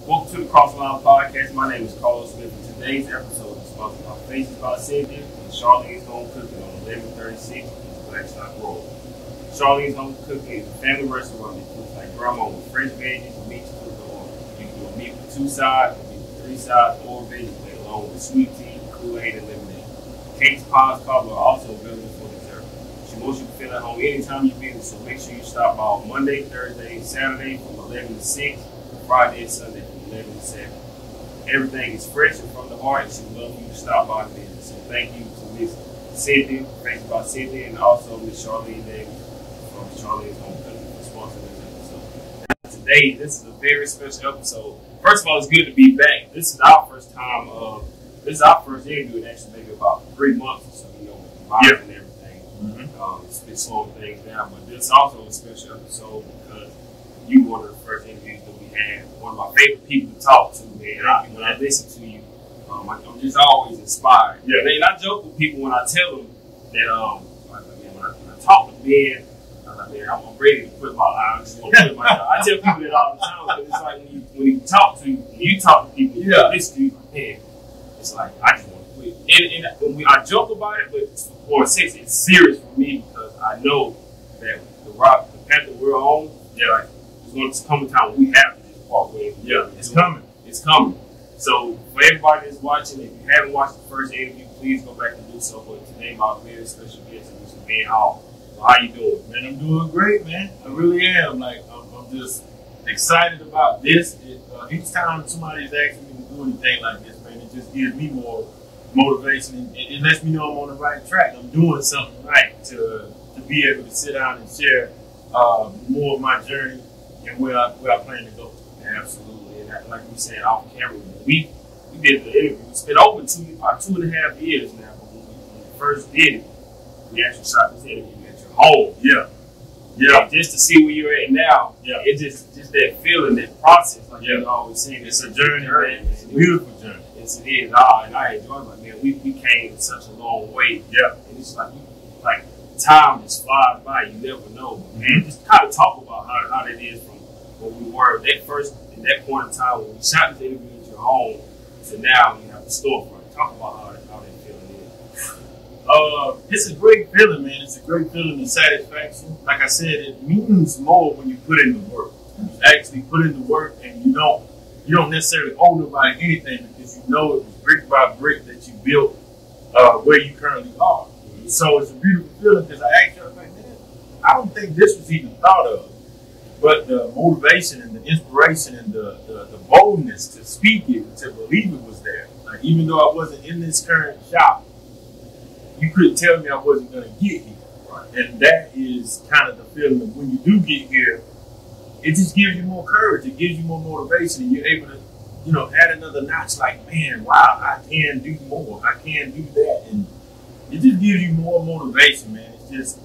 Welcome to the Crossline Podcast. My name is Carlos Smith, and today's episode is sponsored by Faces by Cynthia and Charlene's Home Cooking on 1136 Blackstock Road. Charlene's Home Cooking is a family restaurant that cooks like grandma with fresh veggies and meats cooked on. You can do a meat with 2 sides, a meat with 3 sides, or veggies made along with sweet tea, Kool-Aid, and lemonade. Cakes, pies, cobbler are also available for dessert. She wants you to feel at home anytime you visit, so make sure you stop by on Monday, Thursday, and Saturday from 11 to 6, Friday and Sunday from 11 to 7. Everything is fresh and from the heart, and she would love you to stop by and visit. So thank you to Miss Cynthia, Faces by Cynthia, and also Miss Charlene Davis from Charlene's Home Cooking for sponsoring this episode. Today, this is a very special episode. First of all, it's good to be back. This is our first time this is our first interview in actually maybe about 3 months or so, and everything. It's been slowing things down, but this is also a special episode because you were one of the first interviews that we had. One of my favorite people to talk to, man. When I listen to you, I'm just always inspired. Yeah. And I joke with people when I tell them that, when I talk to Ben, I'm ready to quit my life. I tell people that all the time, but it's like when you talk to people, you listen to you, man, it's like, I just want to quit. And I joke about it, but for a sense, it's serious for me because I know that the path that we're on, it's going to come a time when we have to just walk away. Yeah, it's coming. It's coming. So for everybody that's watching, if you haven't watched the first interview, please go back and do so. But today, my very special guest is Mr. Ben Hall. So how you doing? Man, I'm doing great, man. I really am. I'm just excited about this. Each time somebody's asking me to do anything like this, man, it just gives me more motivation. It lets me know I'm on the right track. I'm doing something right to be able to sit down and share more of my journey and where I plan to go. Absolutely. And like we said off camera, we did the interview. It's been over 2.5 years now, but when we first did it, we actually shot this interview at your home. Yeah. Just to see where you're at now. Yeah. It's just that feeling, that process, like you always saying. It's a journey, man. It's a beautiful journey. Yes, it is. And I enjoy it. Man, we came such a long way. Yeah. And it's like time just flies by. You never know. Man, just kind of talk about how that is from when we were at that point in time when we shot this interview at your home to now you have the storefront. Talk about how that feeling is. It's a great feeling, man. It's a great feeling of satisfaction. Like I said, it means more when you put in the work. You actually put in the work, and you don't necessarily owe nobody anything because you know it was brick by brick that you built where you currently are. So it's a beautiful feeling because I asked you, man, I don't think this was even thought of. But the motivation and the inspiration and the boldness to speak it, to believe it was there. Like, even though I wasn't in this current shop, you couldn't tell me I wasn't going to get here. Right? And that is kind of the feeling of when you do get here, it just gives you more courage. It gives you more motivation. And you're able to, add another notch like, man, wow, I can do more. I can do that. And it just gives you more motivation, man. It's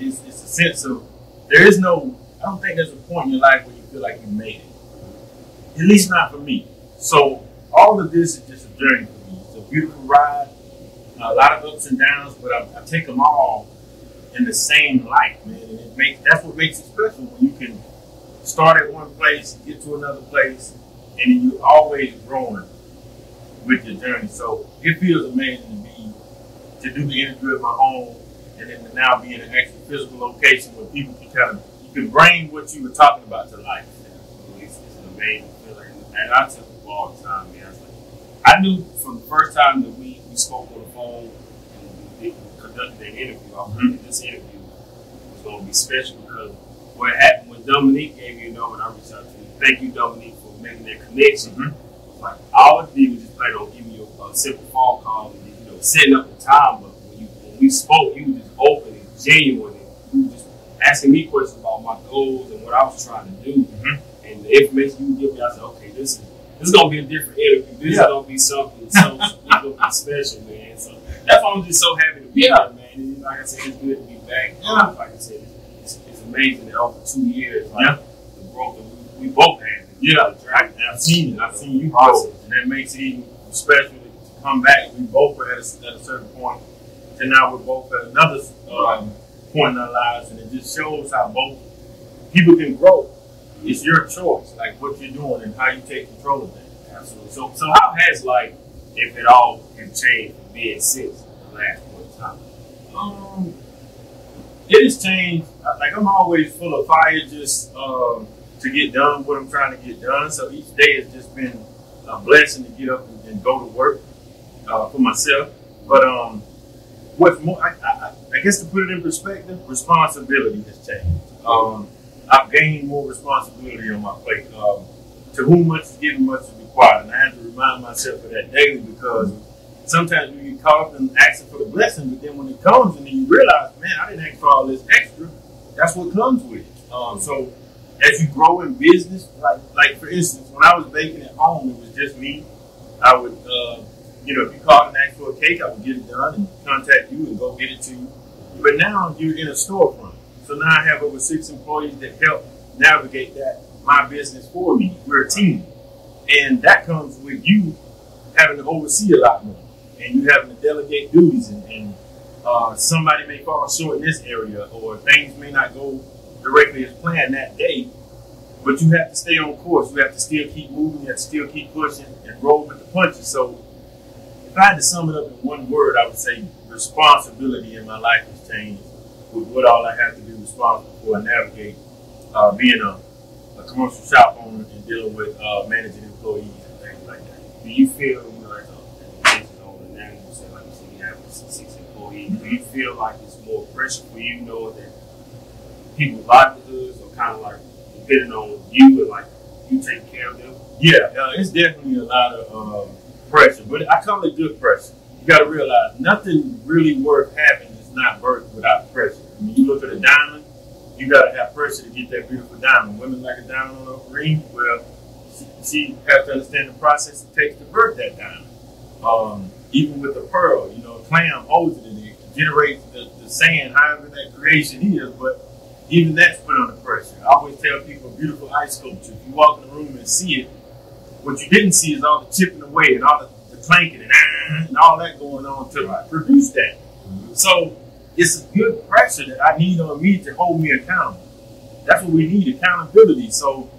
a sense of, I don't think there's a point in your life where you feel like you made it. At least not for me. So all of this is just a journey for me. It's a beautiful ride, a lot of ups and downs, but I take them all in the same light, man. And that's what makes it special when you can start at one place, get to another place, and then you're always growing with your journey. So it feels amazing to do the interview at my home, and then to now be in an actual physical location where people can bring what you were talking about to life. It's an amazing feeling. And I tell people all the time, man, I knew from the first time that we spoke on the phone and we conducted that interview, I knew that this interview was going to be special because what happened when Dominique gave me a number and I reached out to you. Thank you, Dominique, for making that connection. Like, all I did was just plan on giving you a simple phone call and setting up the time, but when we spoke, you were just open and genuine, and you were just asking me questions about my goals and what I was trying to do. And the information you give me, I said, okay, this is going to be a different interview. This is going to be something so special, man. So that's why I'm just so happy to be here, man. And like I said, it's good to be back. Like I said, it's amazing that over 2 years, the growth that we both had. I've seen it. I've seen you grow, and that makes it even special to come back. We both were at a certain point, and now we're both at another point in our lives, and it just shows how both people can grow It's your choice, like what you're doing and how you take control of that. Absolutely. So how has life, if at all, have changed from being since the last point in time? It has changed. Like I'm always full of fire, just to get done what I'm trying to get done. So each day has just been a blessing to get up and go to work for myself. But what's more, I guess to put it in perspective, responsibility has changed. I've gained more responsibility on my plate. To whom much is given, much is required. And I have to remind myself of that daily, because sometimes we get caught up in asking for the blessing, but then when it comes and then you realize, man, I didn't ask for all this extra. That's what comes with it. So as you grow in business, like for instance, when I was baking at home, it was just me. I would, if you called and asked for a cake, I would get it done and contact you and go get it to you. But now you're in a storefront. So now I have over 6 employees that help navigate my business for me. We're a team. And that comes with you having to oversee a lot more. And you having to delegate duties. And somebody may fall short in this area, or things may not go directly as planned that day. But you have to stay on course. You have to still keep moving. You have to still keep pushing and roll with the punches. So if I had to sum it up in one word, I would say responsibility in my life has changed with what all I have to be responsible for and navigate being a commercial shop owner and dealing with managing employees and things like that. Do you feel, as a business owner now, you said, like you said, you have 6 employees, do you feel like it's more pressure for you, knowing that people's livelihoods are kind of like depending on you and like you taking care of them? Yeah, it's definitely a lot of pressure, but I call it good pressure. You got to realize nothing really worth having is not birthed without pressure. I mean, you look at a diamond, you got to have pressure to get that beautiful diamond. Women like a diamond on a ring, well, she has to understand the process it takes to birth that diamond. Even with the pearl, a clam holds it and it generates the sand, however that creation is, but even that's put under pressure. I always tell people, beautiful ice sculpture, if you walk in the room and see it, what you didn't see is all the chipping away and all the clanking and all that going on to produce that. So it's a good pressure that I need on me to hold me accountable. That's what we need, accountability. So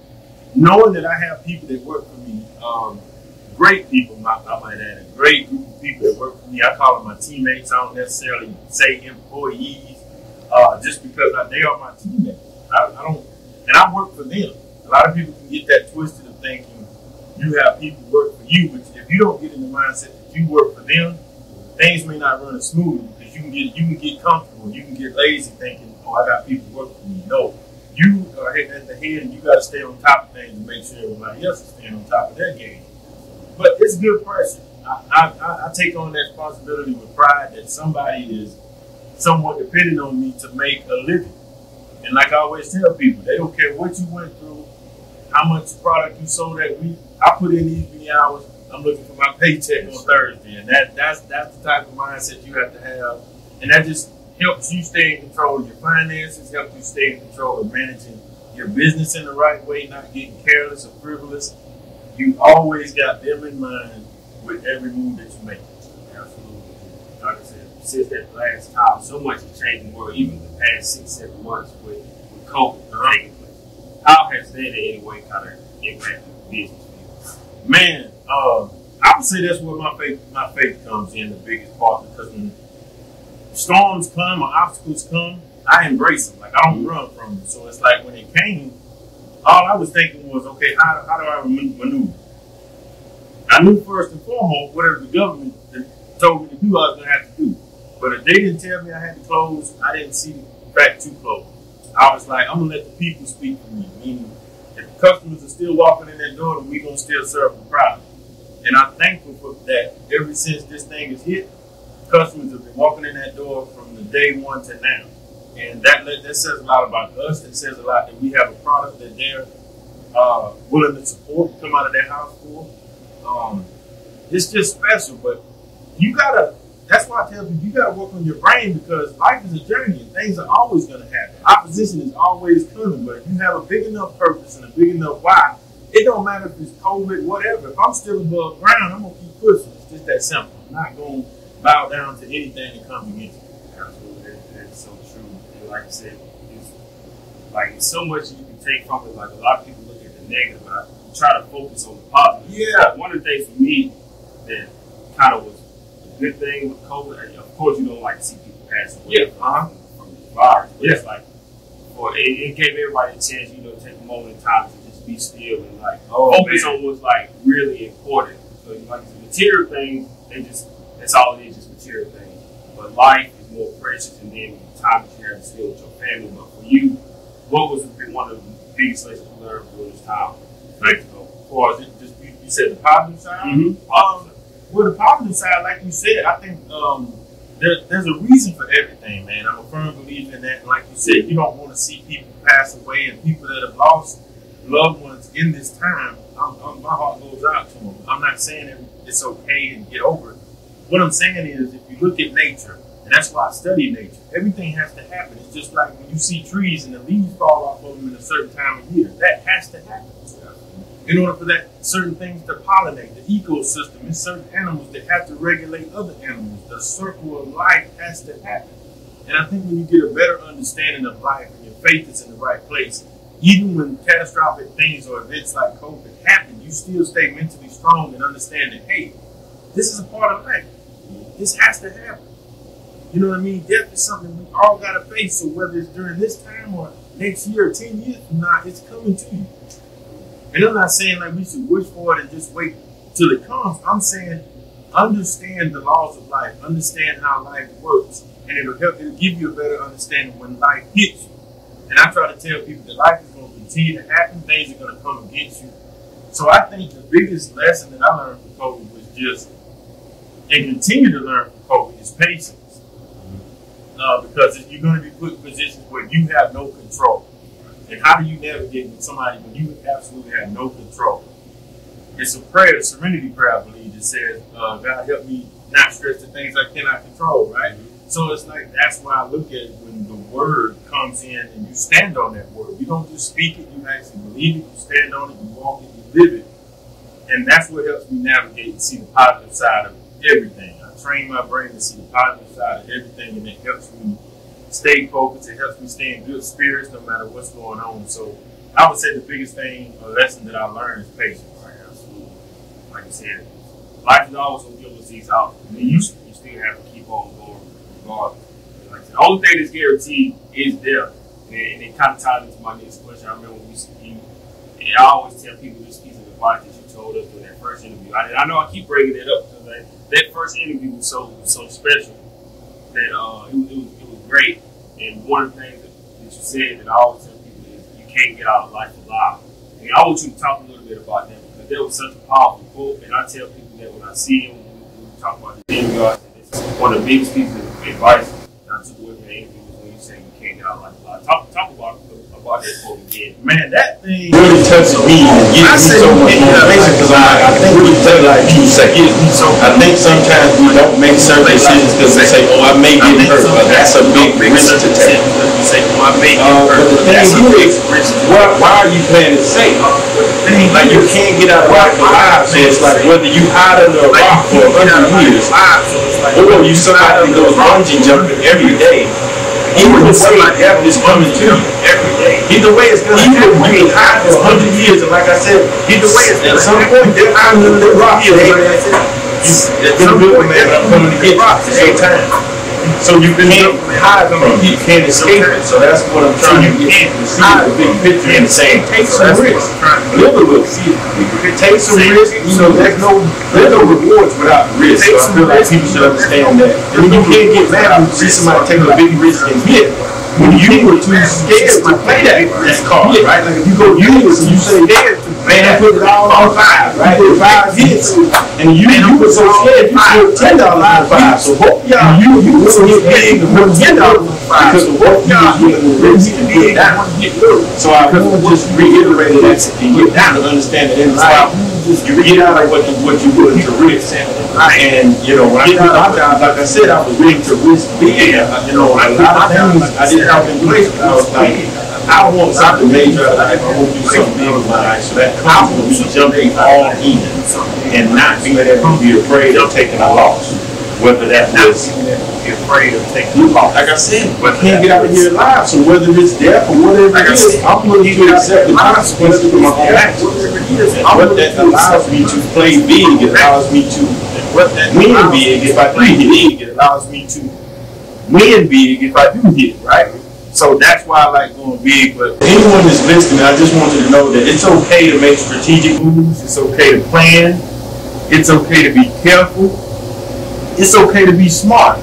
knowing that I have people that work for me, great people, I might add, a great group of people that work for me. I call them my teammates. I don't necessarily say employees, just because they are my teammates. And I work for them. A lot of people can get that twisted of thinking you have people work for you, but if you don't get in the mindset that you work for them, things may not run as smoothly, because you can get comfortable, you can get lazy thinking, oh, I got people work for me. No, you are at the head and you got to stay on top of things and make sure everybody else is staying on top of their game. But it's good pressure. I take on that responsibility with pride that somebody is somewhat dependent on me to make a living. And like I always tell people, they don't care what you went through, how much product you sold that week. I put in these many hours. I'm looking for my paycheck on Thursday, and that's the type of mindset you have to have, and that just helps you stay in control of your finances, helps you stay in control of managing your business in the right way, not getting careless or frivolous. You always got them in mind with every move that you make. Absolutely. Like I said, since that last time, so much has changed in the world, even the past 6-7 months with COVID taking place. How has that in any way kind of impacted business for you? Man, I would say that's where my faith comes in the biggest part, because when storms come or obstacles come, I embrace them. Like, I don't run from them. So it's like when it came, all I was thinking was, okay, how do I maneuver? I knew first and foremost whatever the government told me to do, I was going to have to do. But if they didn't tell me I had to close, I didn't see the fact to close. I was like, I'm going to let the people speak for me. Meaning, if the customers are still walking in that door, then we're going to still serve them properly. And I'm thankful for that. Ever since this thing has hit, customers have been walking in that door from the day one to now. And that says a lot about us. It says a lot that we have a product that they're willing to support and come out of their house for. It's just special, but that's why I tell people, you gotta work on your brain, because life is a journey and things are always gonna happen. Opposition is always coming, but if you have a big enough purpose and a big enough why, it don't matter if it's COVID, whatever. If I'm still above ground, I'm gonna keep pushing. It's just that simple. I'm not gonna bow down to anything that comes against me. Absolutely, that's so true. And like I said, like so much you can take from it. Like a lot of people look at the negative, but I try to focus on the positive. Yeah. One of the things for me that kind of was a good thing with COVID, and of course you don't like to see people pass away from the virus, but it's like, it gave everybody a chance, you know, to take a moment in time to just be still and like focus on what's like really important. So like the material things, that's all it is, just material things. But life is more precious, and then the time that you have to spend with your family. But for you, what was one of the biggest lessons you learned during this time? Like, or is it just you said the positive side? Mm-hmm. Well, the positive side, like you said, I think there's a reason for everything, man. I'm a firm believer in that. And like you said, you don't want to see people pass away and people that have lost loved ones in this time. My heart goes out to them. I'm not saying it's okay and get over it. What I'm saying is, if you look at nature, and that's why I study nature, everything has to happen. It's just like when you see trees and the leaves fall off of them in a certain time of year. That has to happen. In order for that certain things to pollinate, the ecosystem, and certain animals that have to regulate other animals. The circle of life has to happen. And I think when you get a better understanding of life and your faith is in the right place, even when catastrophic things or events like COVID happen, you still stay mentally strong and understand that, hey, this is a part of life. This has to happen. You know what I mean? Death is something we all got to face. So whether it's during this time or next year or 10 years from now, it's coming to you. And I'm not saying like we should wish for it and just wait till it comes. I'm saying understand the laws of life. Understand how life works. And it'll give you a better understanding when life hits you. And I try to tell people that life is going to continue to happen. Things are going to come against you. So I think the biggest lesson that I learned from COVID was just, and continue to learn from COVID, is patience. Because you're going to be put in positions where you have no control. And how do you navigate with somebody when you absolutely have no control? It's a prayer, a serenity prayer, I believe, that says, God help me not stress the things I cannot control, right? So it's like, that's why I look at it when the word comes in and you stand on that word. You don't just speak it, you actually believe it, you stand on it, you walk it, you live it. And that's what helps me navigate and see the positive side of everything. I train my brain to see the positive side of everything, and it helps me stay focused. It helps me stay in good spirits no matter what's going on. So I would say the biggest thing, or lesson that I learned, is patience. Right, absolutely. Like you said, life is always going to give us these out. And you still have to keep on going regardless. And like I said, the only thing that's guaranteed is death. And it kind of ties into my next question. I remember when and I always tell people this piece of advice that you told us during that first interview. I know I keep bringing it up because that first interview was so special that it was great. And one of the things that you said that I always tell people is you can't get out of life alive. And I want you to talk a little bit about that because that was such a powerful quote. And I tell people that when I see them, when we talk about the interview, it's one of the biggest pieces of advice that I took away from the interview was when you say you can't get out of life alive. Talk about that quote again. Man, that thing really touches me and gets me so much motivation because I think we say like you say. I think sometimes we don't make certain decisions because we say, oh, I may get hurt, but that's a big risk to take. But the thing is, why are you playing it safe? Like you can't get out of life alive, so it's like whether you hide under a rock for 100 years or you somebody that goes bungee jumping every day. Either way, death is coming to you every day. Either way, it's going to happen. You can hide for 100 years, and like I said, either way, it's at some point, they're hiding under the rock. It's going to be a man, I'm coming to get you at the same time. So you can't hide from it. You can't escape it. So that's what I'm trying to get you to see the big picture and say, take some risks. Live a little. Take some risks. You know, there's no rewards without risk. So I feel like people should understand that. And you can't get mad when you see somebody take a big risk and hit. When you were too scared to play that card, right? Like if you go use and you say, man, put it all on 5, right? 5 hits, and you were so scared, you put $10 on 5. So both y'all, you were hit big and put $10 on 5 because of both y'all hitting the risk and get down. So I want to just reiterate that and get down to understand that in life, you get out of what you put into risk. And, you know, when I got out there, like I said, I was willing to risk being, you know, a lot of things I didn't have in place. I was like, I want something major in life. I want to do something big in my life. So that comes with me jumping all in and not being able to be afraid of taking a loss. Whether that was be afraid of taking the loss. Like I said, you can't get out of here alive. So whether it's death or whatever it is, I'm willing to accept the consequences of my own actions. What that allows me to play big, it allows me to win big. If I do big, it allows me to win big if I do hit, right? So that's why I like going big. But anyone that's listening, I just want you to know that it's okay to make strategic moves. It's okay to plan. It's okay to be careful. It's okay to be smart.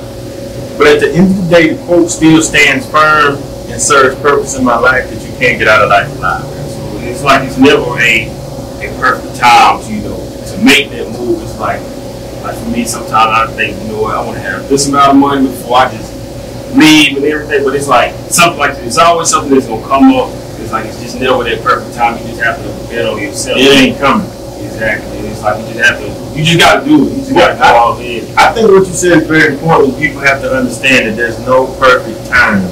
But at the end of the day, the quote still stands firm and serves purpose in my life that you can't get out of life alive. So it's like it's never a perfect time to, to make that move. It's like for me, sometimes I think, I want to have this amount of money before I just leave and everything. But it's like something like this. It's always something that's gonna come up. It's like it's just never that perfect time. You just have to bet on yourself. It ain't coming. Exactly. It's like you just gotta do it. You just gotta go all in. I think what you said is very important. People have to understand that there's no perfect time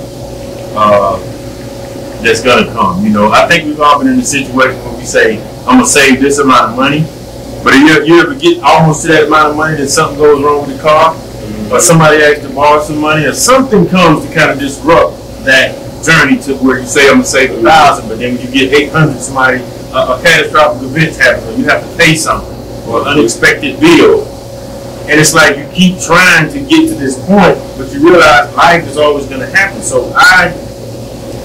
that's gonna come. I think we've all been in a situation where we say, I'm gonna save this amount of money, but you ever get almost to that amount of money, then something goes wrong with the car, or somebody asks to borrow some money, or something comes to kind of disrupt that journey to where you say, I'm gonna save 1,000, but then when you get 800, somebody a catastrophic event happens, or you have to pay something, or an unexpected bill. And it's like you keep trying to get to this point, but you realize life is always going to happen. So I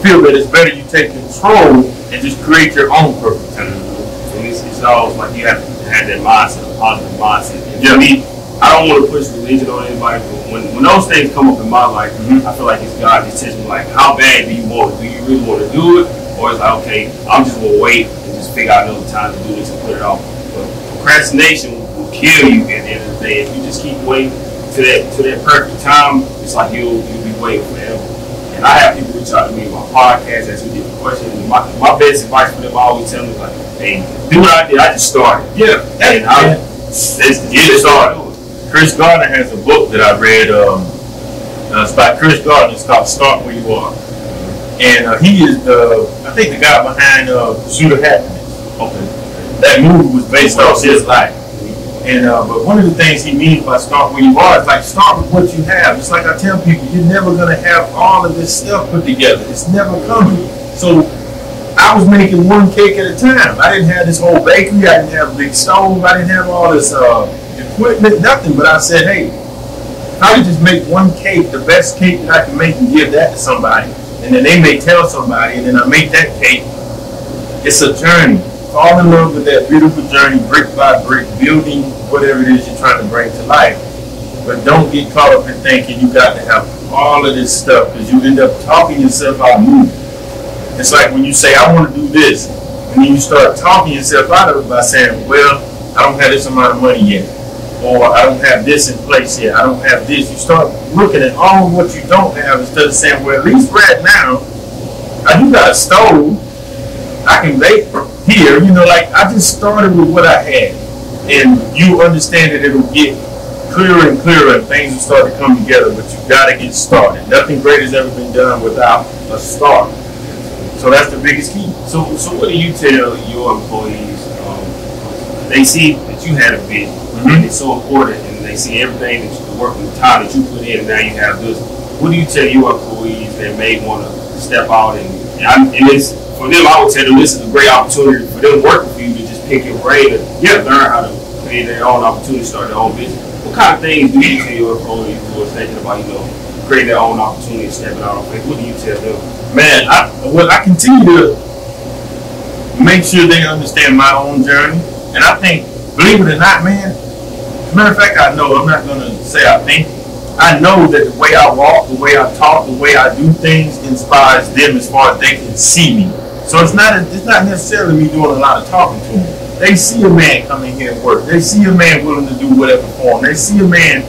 feel that it's better you take control and just create your own perfect time. And it's always like you have to have that mindset, a positive mindset. And for me, I don't want to push religion on anybody, but when those things come up in my life, I feel like it's God just tells me, like, how bad do you want it? Do you really want to do it? Or it's like, okay, I'm just going to wait and just figure out another time to do this and put it off. But procrastination will kill you at the end of the day. If you just keep waiting to that perfect time, it's like you'll be waiting forever. And I have people reach out to me on my podcast, ask me different questions. And my best advice for them, I always tell them, is like, hey, do what I did. I just started. Yeah. And get started. Chris Gardner has a book that I read. It's by Chris Gardner. It's called Start Where You Are. And he is I think the guy behind Pursuit of Happiness. Okay. That movie was based off his life. And but one of the things he means by start where you are is like start with what you have. It's like I tell people, you're never gonna have all of this stuff put together. It's never coming. So I was making one cake at a time. I didn't have this whole bakery. I didn't have a big stove. I didn't have all this equipment, nothing. But I said, hey, if I could just make one cake, the best cake that I can make, and give that to somebody, and then they may tell somebody, and then I make that cake. It's a journey. Fall in love with that beautiful journey, brick by brick, building whatever it is you're trying to bring to life. But don't get caught up in thinking you got to have all of this stuff, because you end up talking yourself out of moving. It's like when you say, I want to do this, and then you start talking yourself out of it by saying, well, I don't have this amount of money yet, or I don't have this in place yet, I don't have this. You start looking at all what you don't have instead of saying, well, at least right now, I do got a stove, I can bake here, like I just started with what I had, and you understand that it'll get clearer and clearer and things will start to come together, but you gotta get started. Nothing great has ever been done without a start. So that's the biggest key. So what do you tell your employees? They see that you had a vision, and it's so important, and they see everything that you work and the time that you put in, and now you have this. What do you tell your employees that may want to step out and it's for them? I would tell them this is a great opportunity for them working for you to just pick your brain and learn how to create their own opportunity, start their own business. What kind of things do you tell your employees who are thinking about creating their own opportunity, stepping out on faith? What do you tell them? Man, I continue to make sure they understand my own journey. And I think, believe it or not, man, as a matter of fact, I know, I'm not going to say I think, I know that the way I walk, the way I talk, the way I do things inspires them as far as they can see me. So it's not necessarily me doing a lot of talking to them. They see a man come in here and work. They see a man willing to do whatever for them. They see a man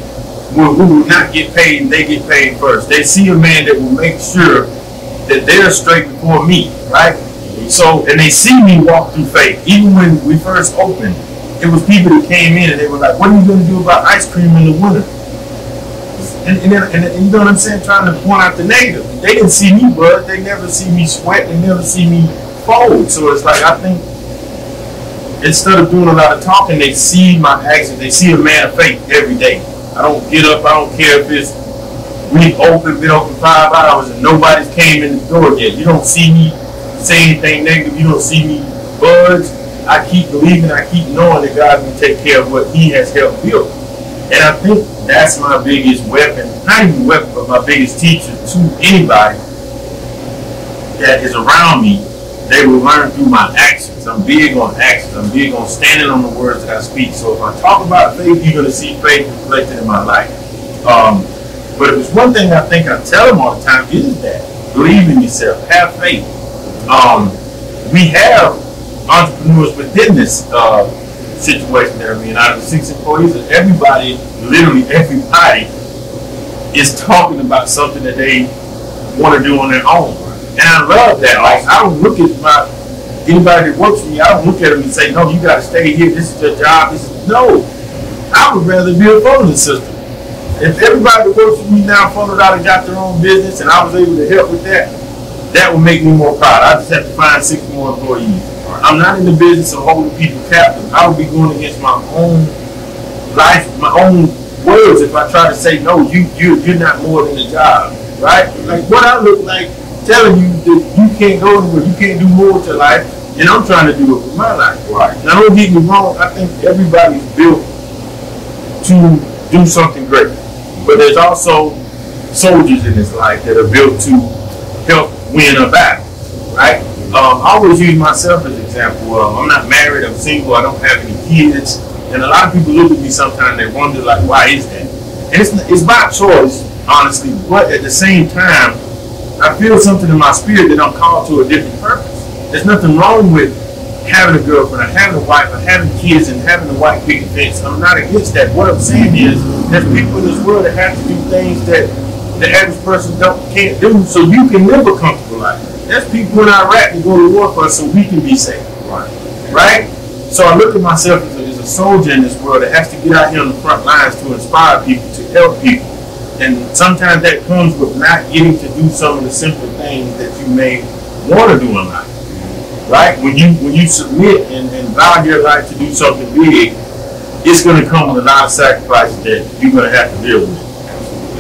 who will not get paid and they get paid first. They see a man that will make sure that they're straight before me, right? So, and they see me walk through faith. Even when we first opened, it was people that came in and they were like, what are you going to do about ice cream in the winter? And you know what I'm saying? Trying to point out the negative. They didn't see me, bud. They never see me sweat. They never see me fold. So it's like, I think instead of doing a lot of talking, they see my actions. They see a man of faith every day. I don't get up. I don't care if it's We've been open 5 hours and nobody's came in the door yet. You don't see me say anything negative. You don't see me budge. I keep believing, I keep knowing that God will take care of what He has helped build. And I think that's my biggest weapon, not even weapon, but my biggest teacher to anybody that is around me. They will learn through my actions. I'm big on actions. I'm big on standing on the words that I speak. So if I talk about faith, you're going to see faith reflected in my life. But if it's one thing I think I tell them all the time, it is that. Believe in yourself. Have faith. We have entrepreneurs within this situation that I mean, out of the 6 employees, everybody, literally everybody, is talking about something that they want to do on their own. And I love that. Like, I don't look at anybody that works for me, I don't look at them and say, no, you got to stay here. This is your job. No. I would rather be a funneling system. If everybody that works for me now funneled out and got their own business and I was able to help with that, that would make me more proud. I just have to find 6 more employees. I'm not in the business of holding people captive. I would be going against my own life, my own words if I try to say, no, you're not more than a job, right? Like what I look like telling you that you can't go anywhere, you can't do more with your life, and I'm trying to do it with my life. Right. Now don't get me wrong, I think everybody's built to do something great. But there's also soldiers in this life that are built to help win a battle, right? I always use myself as an example. I'm not married, I'm single, I don't have any kids. And a lot of people look at me sometimes, they wonder, like, why is that? And it's by choice, honestly, but at the same time, I feel something in my spirit that I'm called to a different purpose. There's nothing wrong with having a girlfriend, or having a wife, or having kids, and having a white picket fence. I'm not against that. What I'm saying is, there's people in this world that have to do things that the average person can't do, so you can live a comfortable life. There's people in Iraq that go to war for us so we can be safe. Right? So I look at myself as a soldier in this world that has to get out here on the front lines to inspire people, to help people. And sometimes that comes with not getting to do some of the simple things that you may want to do in life. Right? When you submit and vow your life to do something big, it's going to come with a lot of sacrifices that you're going to have to deal with.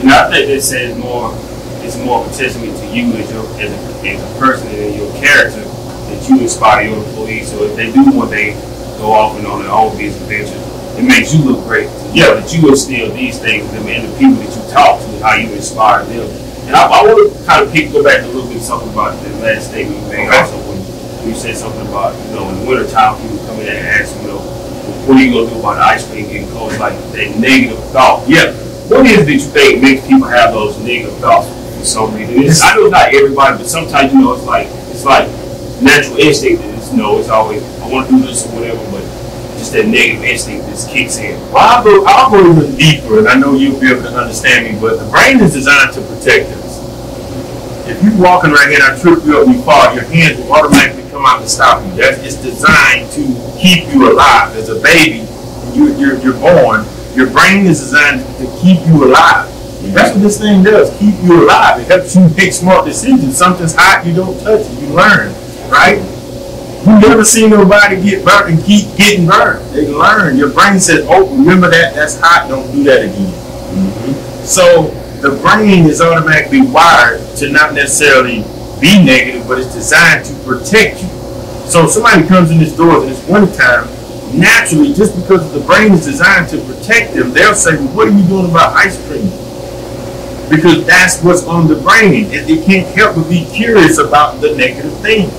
And I think this says it's more potentially to you as a person and in your character that you inspire your employees. So if they do one day go off and on their own business ventures, it makes you look great. Yeah, that you instill these things in them and the people that you talk to, how you inspire them. And I want to kind of go back a little bit something about the last statement you made. Also, when you said something about, in the wintertime, people come in and ask, what are you going to do about the ice cream getting cold? It's like that negative thought. Yeah. What is it that you think makes people have those negative thoughts for some reason? I know it's not everybody, but sometimes, it's like natural instinct that it's always, I want to do this or whatever, but just that negative instinct just kicks in. Well, I'll go even deeper, and I know you'll be able to understand me, but the brain is designed to protect us. If you're walking right here and I trip you up and you fall, your hands will automatically come out to stop you. It's designed to keep you alive. As a baby, you're born, your brain is designed to keep you alive. That's what this thing does, keep you alive. It helps you make smart decisions. Something's hot, you don't touch it, you learn, right? You never see nobody get burnt and keep getting burnt. They learn. Your brain says, oh, remember that's hot, don't do that again. Mm-hmm. So the brain is automatically wired to not necessarily be negative, but it's designed to protect you. So if somebody comes in this door and it's wintertime, naturally, just because the brain is designed to protect them, they'll say, well, what are you doing about ice cream? Because that's what's on the brain. It can't help but be curious about the negative thing.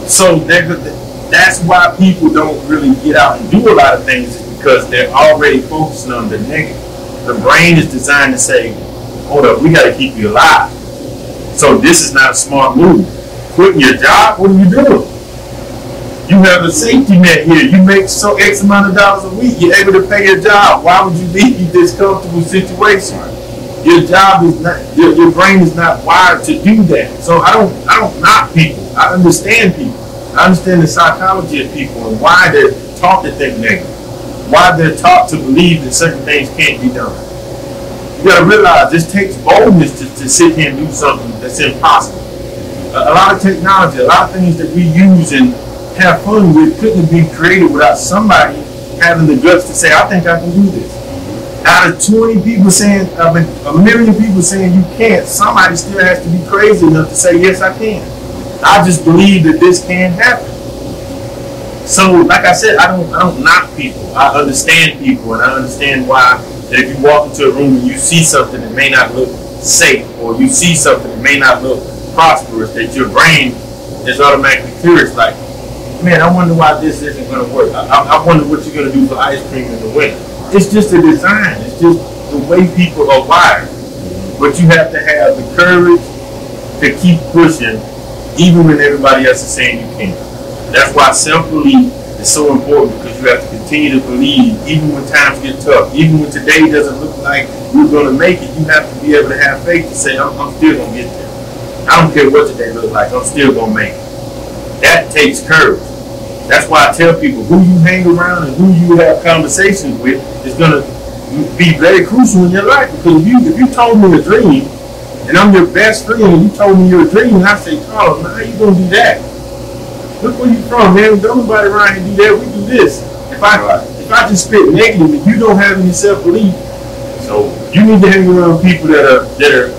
So that's why people don't really get out and do a lot of things, is because they're already focusing on the negative. The brain is designed to say, hold up, we got to keep you alive. So this is not a smart move. Quitting your job, what are you doing? You have a safety net here. You make X amount of dollars a week. You're able to pay your job. Why would you leave this comfortable situation? Your job is not. Your brain is not wired to do that. So I don't knock people. I understand people. I understand the psychology of people and why they're taught to think negative. Why they're taught to believe that certain things can't be done. You got to realize this takes boldness to sit here and do something that's impossible. A lot of technology, a lot of things that we use and have fun with couldn't have been created without somebody having the guts to say, I think I can do this. out of 20 people saying, a million people saying you can't, somebody still has to be crazy enough to say, yes, I can. I just believe that this can happen. So, like I said, I don't knock people. I understand people, and I understand why that if you walk into a room and you see something that may not look safe, or you see something that may not look prosperous, that your brain is automatically curious, like, man, I wonder why this isn't going to work. I wonder what you're going to do for ice cream in the winter. It's just a design. It's just the way people are wired. But you have to have the courage to keep pushing, even when everybody else is saying you can't. That's why self-belief is so important, because you have to continue to believe, even when times get tough, even when today doesn't look like you're going to make it. You have to be able to have faith to say, I'm still going to get there. I don't care what today looks like, I'm still going to make it. That takes courage. That's why I tell people, who you hang around and who you have conversations with is going to be very crucial in your life. Because if you told me a dream, and I'm your best friend, and you told me your dream, and I say, Carlos, how you going to do that? Look where you from, man. Don't nobody around here do that. We do this. If I just spit negative and you don't have any self-belief, so you need to hang around people that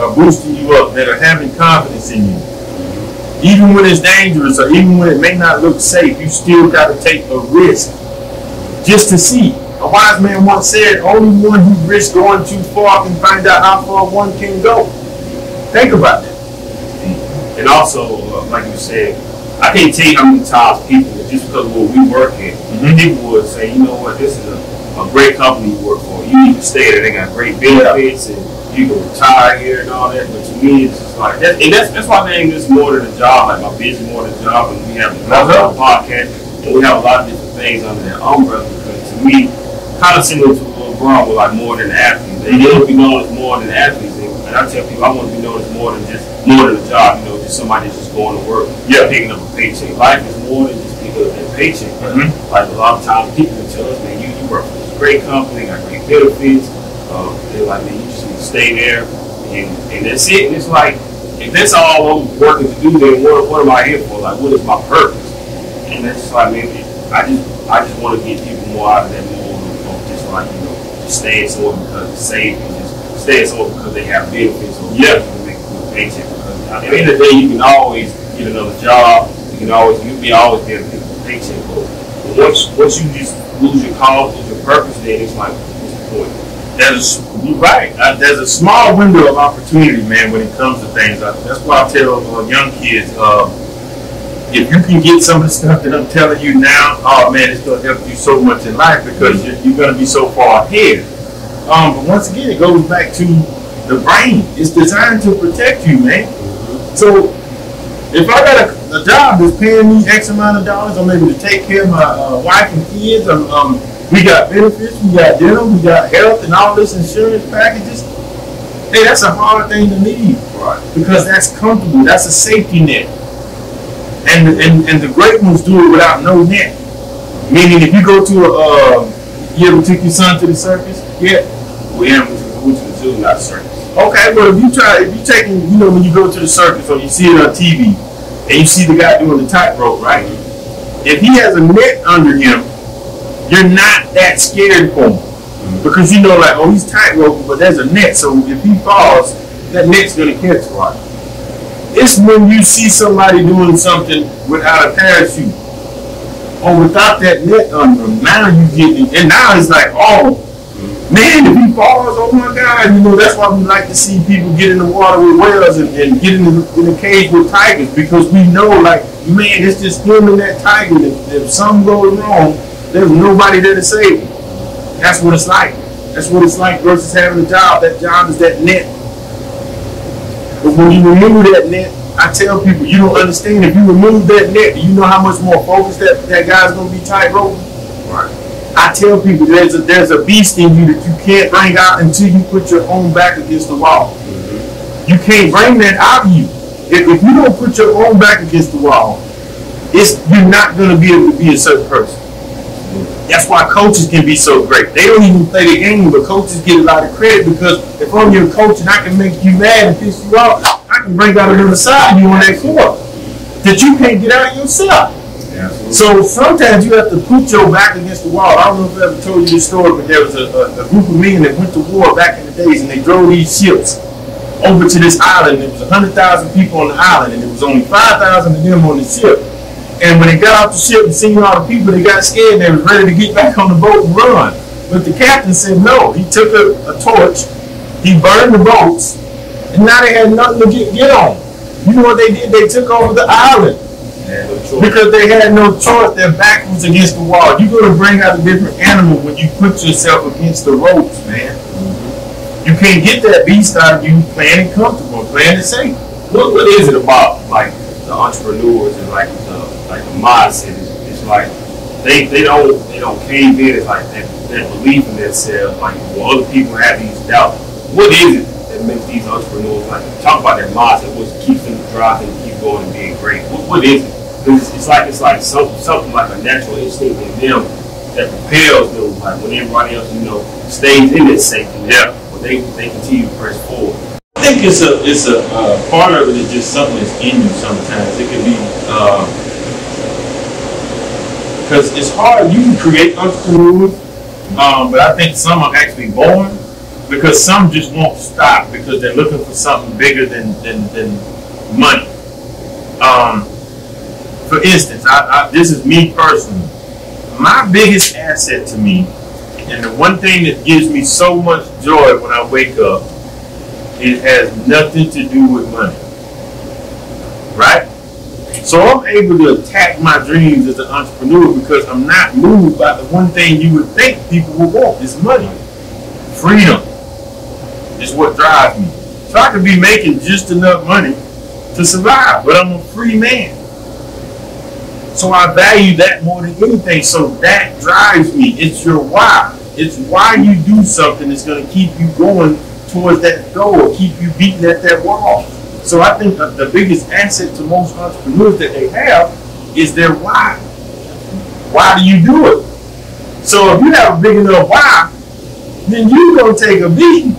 are boosting you up, that are having confidence in you. Even when it's dangerous, or even when it may not look safe, you still got to take a risk just to see. A wise man once said, only one who risks going too far can find out how far one can go. Think about that. And also, like you said, I can't tell you how many times people, just because of what we work in, people would say, you know what, this is a great company you work for. You need to stay there. They got great benefits, and you can retire here and all that. But to me, it's just like that. And that's why I think this more than a job. Like my business more than a job, and we have a podcast, and we have a lot of different things under that umbrella. Because to me, kind of similar to LeBron, with like more than athletes. They want to be known as more than athletes. And I tell people, I want to be known as more than a job. You know, just somebody that's just going to work, picking up a paycheck. Life is more than just picking up that paycheck. Like a lot of times, people can tell us, man, you work for this great company, got great benefits. They're like, man, you just need to stay there, and that's it. And it's like, if that's all I'm working to do, then what am I here for? Like, what is my purpose? And that's just like, man, I just want to get people more out of that mold of just like, you know, just staying somewhere because it's safe, and just staying somewhere because they have benefits, or you can make a good paycheck. Because at the end of the day, you can always get another job. You'll always be able to get a paycheck. But once you just lose your cause, lose your purpose, then it's like, what's the point? You're right. There's a small window of opportunity, man, when it comes to things. That's why I tell young kids, if you can get some of the stuff that I'm telling you now, oh man, it's going to help you so much in life, because you're going to be so far ahead. But once again, it goes back to the brain. It's designed to protect you, man. So if I got a job that's paying me X amount of dollars, I'm able to take care of my wife and kids. We got benefits, we got dental, we got health, and all this insurance packages. Hey, that's a hard thing to leave, because that's comfortable. That's a safety net. And the great ones do it without no net. Meaning, if you go to you ever took your son to the circus? Yeah, we went to the zoo, not the circus. Okay, well, if you taking, you know, when you go to the circus or you see it on TV, and you see the guy doing the tightrope, right? If he has a net under him, you're not that scared for him, because you know, like, oh, he's tightrope, but there's a net, so if he falls, that net's gonna catch him, right? It's when you see somebody doing something without a parachute, or without that net under him, now you get it, and now it's like, oh man, if he falls, oh my God, you know, that's why we like to see people get in the water with whales and get in the cage with tigers, because we know, like, man, it's just him and that tiger. If something goes wrong, there's nobody there to save him. That's what it's like. That's what it's like versus having a job. That job is that net. But when you remove that net, I tell people, you don't understand. If you remove that net, do you know how much more focused that guy's going to be tightrope? Right. I tell people there's a beast in you that you can't bring out until you put your own back against the wall. You can't bring that out of you. If you don't put your own back against the wall, you're not going to be able to be a certain person. That's why coaches can be so great. They don't even play the game, but coaches get a lot of credit, because if I'm your coach and I can make you mad and piss you off, I can bring out another side of you on that court that you can't get out of yourself. Absolutely. So sometimes you have to put your back against the wall. I don't know if I ever told you this story, but there was a group of men that went to war back in the days, and they drove these ships over to this island. There was 100,000 people on the island, and there was only 5,000 of them on the ship. And when they got off the ship and seen all the people, they got scared and they was ready to get back on the boat and run. But the captain said no. He took a torch, he burned the boats, and now they had nothing to get on. You know what they did? They took over the island. Because they had no choice. Their back was against the wall. You're going to bring out a different animal when you put yourself against the ropes, man. You can't get that beast out of you playing it comfortable, playing it safe. What is it about like the entrepreneurs and like the mindset? It's like they don't cave in. It's like that belief in themselves. Like when other people have these doubts, what is it that makes these entrepreneurs like talk about their mindset? What keeps them driving, keep going and being great? What is it? It's like something like a natural instinct in them that propels them. Like when everybody else stays in this safety net, but they continue to press forward. I think it's a part of it is just something that's in you sometimes. It can be because it's hard. You can create entrepreneurs, but I think some are actually born because some just won't stop because they're looking for something bigger than money. For instance, this is me personally. My biggest asset to me, and the one thing that gives me so much joy when I wake up, it has nothing to do with money. Right? So I'm able to attack my dreams as an entrepreneur because I'm not moved by the one thing you would think people would want is money. Freedom is what drives me. So I could be making just enough money to survive, but I'm a free man. So I value that more than anything. So that drives me. It's your why. It's why you do something that's going to keep you going towards that goal, keep you beating at that wall. So I think the biggest asset to most entrepreneurs that they have is their why. Why do you do it? So if you have a big enough why, then you're going to take a beating.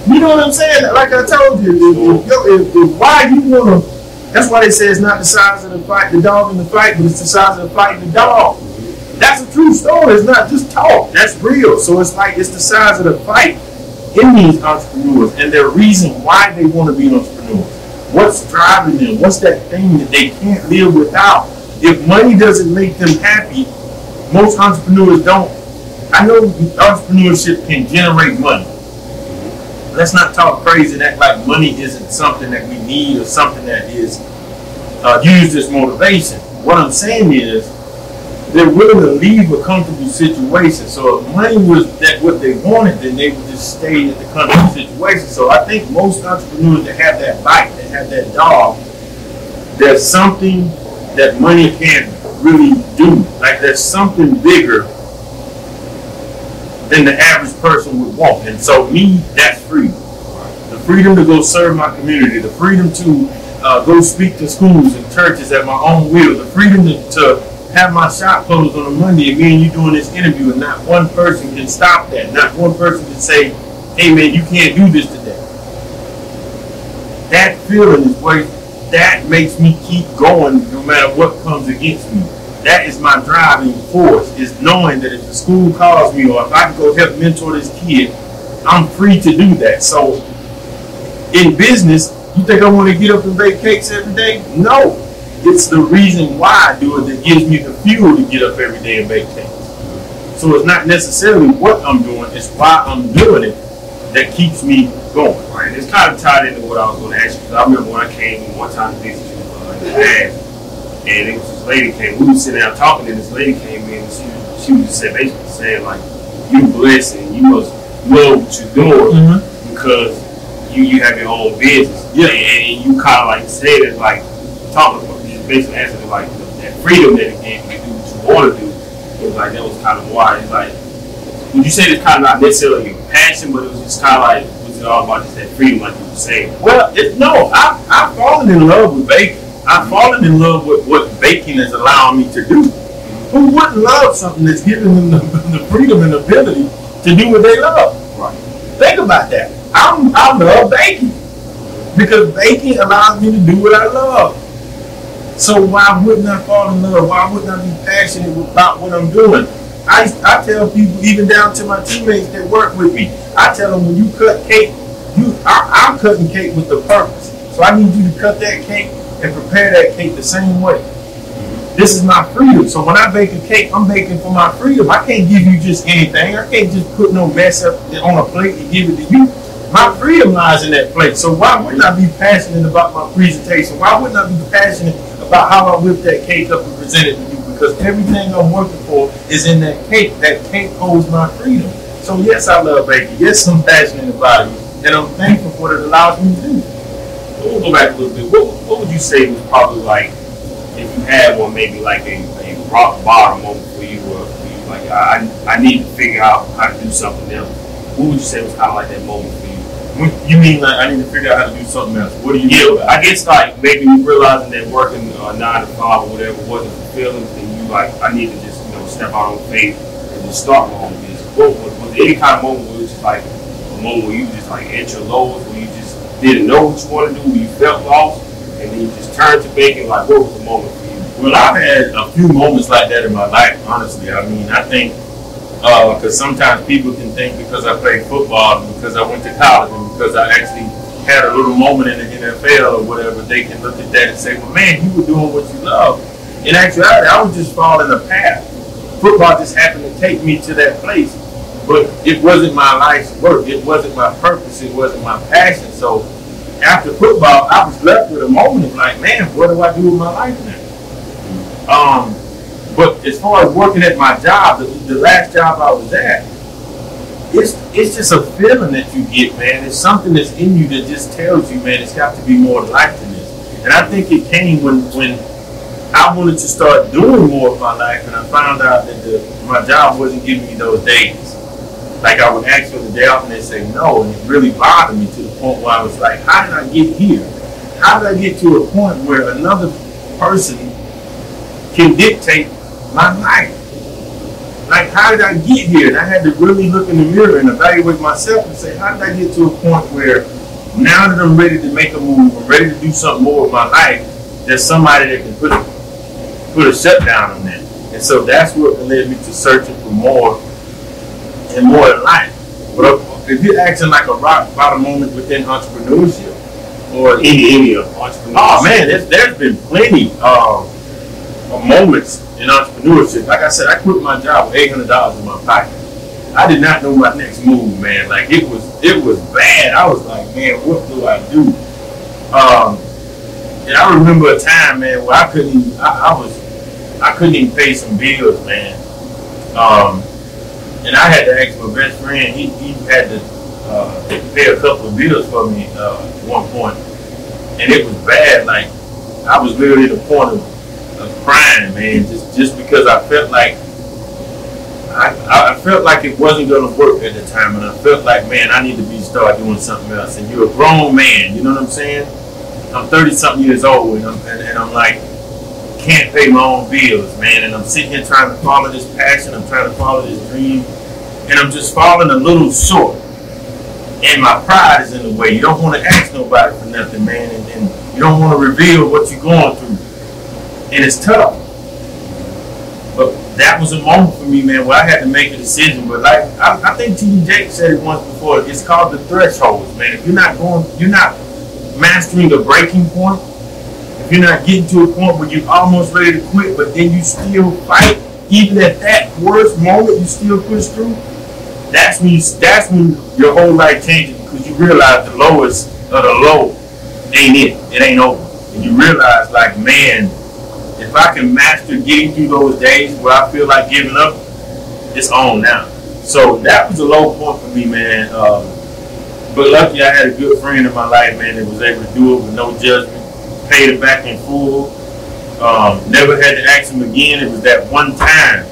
You know what I'm saying? Like I told you, if why you want to. That's why they say it's not the size of the dog in the fight, but it's the size of the fight in the dog. That's a true story. It's not just talk. That's real. So it's the size of the fight in these entrepreneurs and their reason why they want to be an entrepreneur. What's driving them? What's that thing that they can't live without? If money doesn't make them happy, most entrepreneurs don't. I know entrepreneurship can generate money. Let's not talk crazy and act like money isn't something that we need or something that is used as motivation. What I'm saying is they're willing to leave a comfortable situation. So if money was what they wanted, then they would just stay at the comfortable situation. So I think most entrepreneurs that have that bite, that have that dog, there's something that money can't really do. Like there's something bigger than the average person would want. And so me, that's freedom. The freedom to go serve my community, the freedom to go speak to schools and churches at my own will, the freedom to have my shop closed on a Monday and me and you doing this interview and not one person can stop that. Not one person can say, hey man, you can't do this today. That feeling is that makes me keep going no matter what comes against me. That is my driving force, is knowing that if the school calls me or if I can go help mentor this kid, I'm free to do that. So in business, you think I want to get up and bake cakes every day? No. It's the reason why I do it that gives me the fuel to get up every day and bake cakes. So it's not necessarily what I'm doing, it's why I'm doing it that keeps me going. Right. It's kind of tied into what I was going to ask you. Because I remember when I came in one time to visit you in the past, and it was this lady came. We were sitting down talking, and this lady came in, and she was just basically saying like, "You blessed, and you must love what you're doing because you have your own business." Yeah. And you kind of like said it like talking about you basically answered it like that freedom that it gave you to do what you want to do. It was like that was kind of why. It's like, would you say it's kind of not necessarily your passion, but it was just kind of like, was it all about just that freedom, like you were saying? Well, no, I've fallen in love with baking. I've fallen in love with what baking is allowing me to do. Who wouldn't love something that's giving them the freedom and ability to do what they love? Right. Think about that. I love baking because baking allows me to do what I love. So why wouldn't I fall in love? Why wouldn't I be passionate about what I'm doing? I tell people, even down to my teammates that work with me, I tell them when you cut cake, I'm cutting cake with the purpose. So I need you to cut that cake and prepare that cake the same way. This is my freedom. So when I bake a cake, I'm baking for my freedom. I can't give you just anything. I can't just put no mess up on a plate and give it to you. My freedom lies in that plate. So why wouldn't I be passionate about my presentation? Why wouldn't I be passionate about how I whip that cake up and present it to you? Because everything I'm working for is in that cake. That cake holds my freedom. So yes, I love baking. Yes, I'm passionate about it. And I'm thankful for what it allows me to do. We'll go back a little bit. What would you say was probably like, if you had one, maybe like a rock bottom moment for you, or you like, I need to figure out how to do something else? What would you say was kind of like that moment for you? You mean like I need to figure out how to do something else? What do you mean? I guess like maybe you realizing that working 9 to 5 or whatever wasn't fulfilling, and you like, I need to just step out on faith and just start my own business. Was there any kind of moment where it was just like a moment where you just like at your lowest, where you just didn't know what you wanted to do, where you felt lost, and then you just turned to baking? Like, what was the moment for you? Well, I've had a few moments like that in my life, honestly. I mean, I think, because sometimes people can think because I played football, and because I went to college, and because I actually had a little moment in the NFL or whatever, they can look at that and say, well, man, you were doing what you love. In actuality, I was just following a path. Football just happened to take me to that place. But it wasn't my life's work. It wasn't my purpose. It wasn't my passion. So after football, I was left with a moment of like, man, what do I do with my life now? But as far as working at my job, the last job I was at, it's just a feeling that you get, man. It's something that's in you that just tells you, man, it's got to be more life than this. And I think it came when I wanted to start doing more of my life, and I found out that my job wasn't giving me those days. Like, I would ask for the day off and they'd say no, and it really bothered me to the point where I was like, how did I get here? How did I get to a point where another person can dictate my life? Like, how did I get here? And I had to really look in the mirror and evaluate myself and say, how did I get to a point where now that I'm ready to make a move, I'm ready to do something more with my life, there's somebody that can put a shutdown on that. And so that's what led me to searching for more and more in life. But if you're acting like a rock bottom moment within entrepreneurship or any of entrepreneurship, oh man, there's been plenty of moments in entrepreneurship. Like I said, I quit my job with $800 in my pocket. I did not know my next move, man. Like it was bad. I was like, man, what do I do? And I remember a time, man, where I couldn't even pay some bills, man. And I had to ask my best friend. He had to pay a couple of bills for me at one point, and it was bad. Like I was literally at the point of crying, man, just because I felt like I felt like it wasn't going to work at the time, and I felt like, man, I need to start doing something else. And you're a grown man, you know what I'm saying? I'm 30-something years old, and I'm like, can't pay my own bills, man. And I'm sitting here trying to follow this passion. I'm trying to follow this dream, and I'm just falling a little short. And my pride is in the way. You don't want to ask nobody for nothing, man, and you don't want to reveal what you're going through, and it's tough. But that was a moment for me, man, where I had to make a decision. But like I think T.D. Jakes said it once before. It's called the thresholds, man. If you're not mastering the breaking point, if you're not getting to a point where you're almost ready to quit, but then you still fight, even at that worst moment, you still push through. That's when your whole life changes, because you realize the lowest of the low ain't it. It ain't over. And you realize, like, man, if I can master getting through those days where I feel like giving up, it's on now. So that was a low point for me, man. But luckily, I had a good friend in my life, man, that was able to do it with no judgment. Paid it back in full. Never had to ask him again. It was that one time.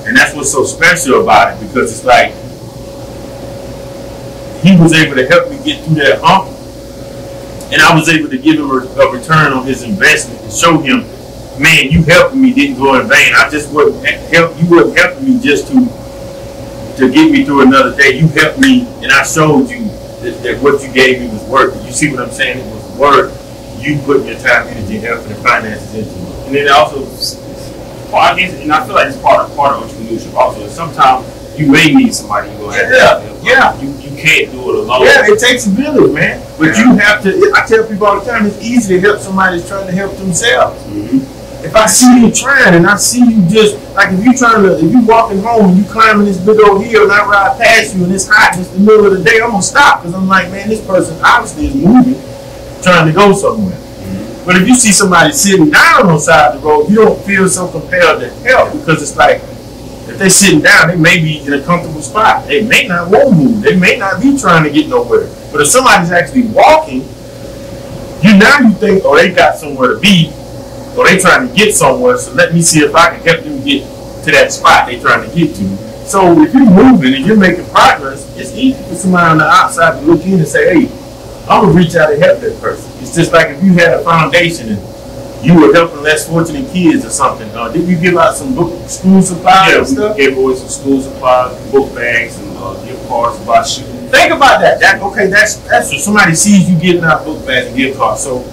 And that's what's so special about it, because it's like he was able to help me get through that hump, and I was able to give him a return on his investment and show him, man, you helping me didn't go in vain. You wasn't helping me just to get me through another day. You helped me, and I showed you that what you gave me was worth it. You see what I'm saying? It was worth you putting your time, energy, effort, and finances into it. And then also, well, I guess, and I feel like it's part of entrepreneurship also. Sometimes you may need somebody you're gonna have to help. Yeah. You can't do it alone. Yeah, it takes a village, man. But you have to. I tell people all the time, it's easy to help somebody that's trying to help themselves. If I see you trying and I see you just like if you walking home and you climbing this big old hill and I ride past you and it's hot and it's the middle of the day, I'm gonna stop because I'm like, man, this person obviously is moving, trying to go somewhere. But if you see somebody sitting down on the side of the road, you don't feel so compelled to help because it's like if they're sitting down, they may be in a comfortable spot. They may not want to move. They may not be trying to get nowhere. But if somebody's actually walking, you think, oh, they got somewhere to be. Or they trying to get somewhere, so let me see if I can help them get to that spot they trying to get to. So if you're moving and you're making progress, it's easy for somebody on the outside to look in and say, hey, I'm going to reach out and help that person. It's just like if you had a foundation and you were helping less fortunate kids or something. Didn't you give out some school supplies and stuff? Yeah, we gave away some school supplies, book bags, and gift cards to buy shoes. Think about that. That's what somebody sees you giving out book bags and gift cards. So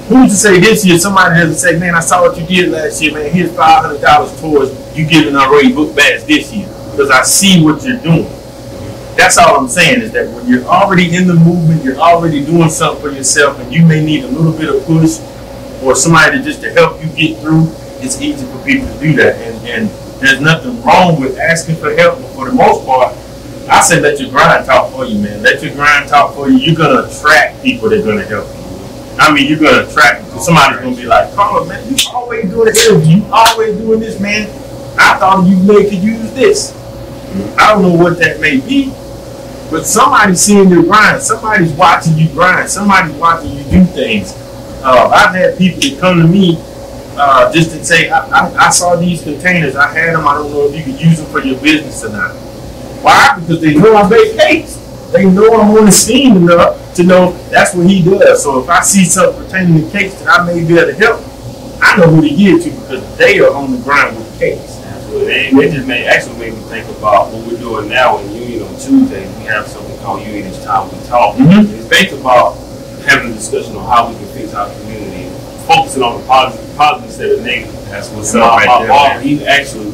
who's to say this year somebody doesn't say, man, I saw what you did last year, man, here's $500 towards you giving already book bags this year because I see what you're doing. That's all I'm saying is that when you're already in the movement, you're already doing something for yourself and you may need a little bit of push or somebody just to help you get through, it's easy for people to do that. And there's nothing wrong with asking for help, but for the most part, I say let your grind talk for you, man. Let your grind talk for you. You're going to attract people that are going to help you. I mean, you're going to attract somebody's going to be like, Carla, man, you always doing it. You always doing this, man. I thought you could use this. I don't know what that may be, but somebody's seeing your grind. Somebody's watching you grind. Somebody's watching you do things. I've had people that come to me just to say, I saw these containers. I had them. I don't know if you could use them for your business or not. Why? Because they know I bake cakes. They know I'm on the scene enough to know that's what he does. So if I see something pertaining to cakes that I may be able to help, I know who to give to because they are on the grind with cakes. Absolutely. They just actually made me think about what we're doing now in Union on Tuesday. We have something called Union Each Time We Talk. It's based about having a discussion on how we can fix our community, focusing on the positive instead of negative. That's what's up right there. He actually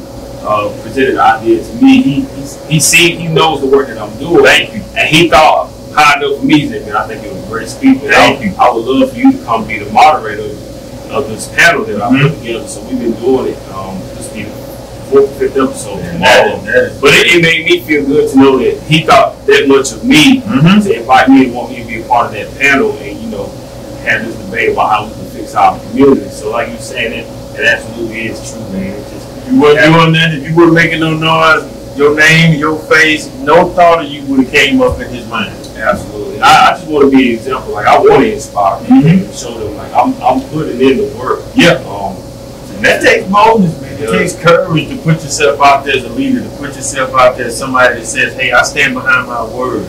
presented an idea to me. He knows the work that I'm doing. Thank you. And he thought, how I know for me, he said, man, I think it was a great speech. Thank you. I would love for you to come be the moderator of this panel that I put together. So we've been doing it. This will be the 4th or 5th episode tomorrow. But it made me feel good to know that he thought that much of me to invite me and want me to be a part of that panel and, have this debate about how we can fix our community. So like you said, it absolutely is true, man. It's just, if you weren't doing that, if you weren't making no noise, your name, your face, no thought of you would have came up in his mind. Absolutely. I just want to be an example. Like, I want to inspire people and show them, like, I'm putting in the work. Yeah. And that takes boldness, man. It takes courage to put yourself out there as a leader, to put yourself out there as somebody that says, hey, I stand behind my word.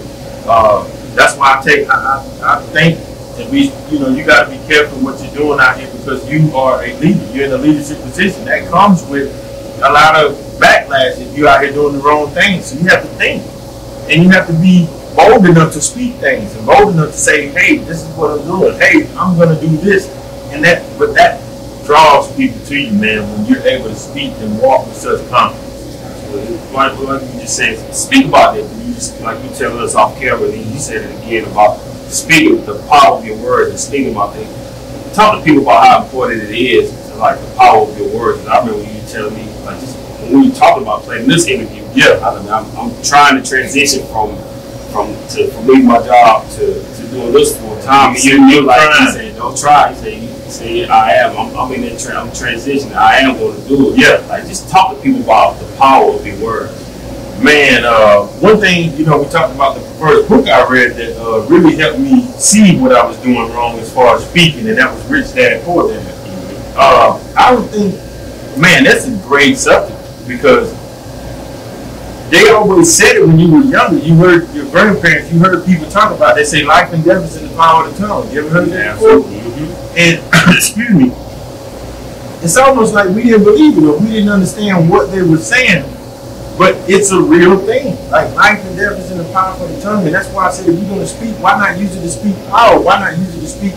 That's why I think that you got to be careful what you're doing out here because you are a leader. You're in a leadership position. That comes with a lot of backlash if you're out here doing the wrong things. So you have to think. And you have to be bold enough to speak things and bold enough to say, hey, this is what I'm doing. Hey, I'm going to do this. And that draws people to you, man, when you're able to speak and walk with such confidence. Like you just said, speak about it. Like you telling us off camera, and you said it again about speaking, the power of your words and speaking about things. Talk to people about how important it is to like the power of your words. And I remember when you telling me, like, just when you talking about playing this interview, I'm trying to transition from leaving my job to doing this full time. You're like, you say, don't try. You say, I am. I'm in that I'm transitioning. I am going to do it. Yeah. Like, just talk to people about the power of your words. Man, one thing, we talked about the first book I read that really helped me see what I was doing wrong as far as speaking, and that was Rich Dad Poor Dad. I would think, man, that's a great subject because they always said it when you were younger. You heard your grandparents, you heard people talk about it. They say life and death is in the power of the tongue. You ever heard that before? And, excuse me, it's almost like we didn't believe it or we didn't understand what they were saying. But it's a real thing. Like life and death is in the power of the tongue. And that's why I said if you're going to speak, why not use it to speak power? Why not use it to speak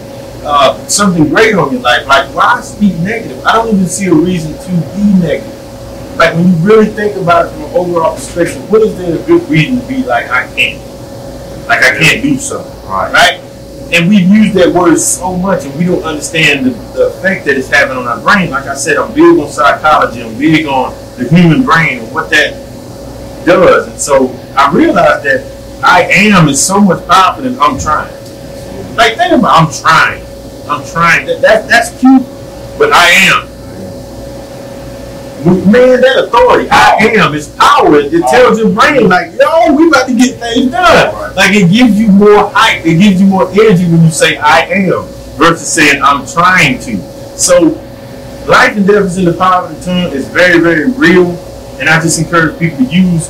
something great on your life. Like, why speak negative? I don't even see a reason to be negative. Like, when you really think about it from an overall perspective, what is there a good reason to be like, I can't? Like, I can't do something, right? And we've used that word so much, and we don't understand the effect that it's having on our brain. Like I said, I'm big on psychology. I'm big on the human brain and what that does. And so I realized that I am is so much powerful than I'm trying. Like, think about I'm trying. That's cute, but I am. Man, that authority, I am, is power. It tells your brain, like, yo, we about to get things done. Like, it gives you more hype. It gives you more energy when you say I am versus saying I'm trying to. So, life and death is in the power of the tongue. It's very, very real. And I just encourage people to use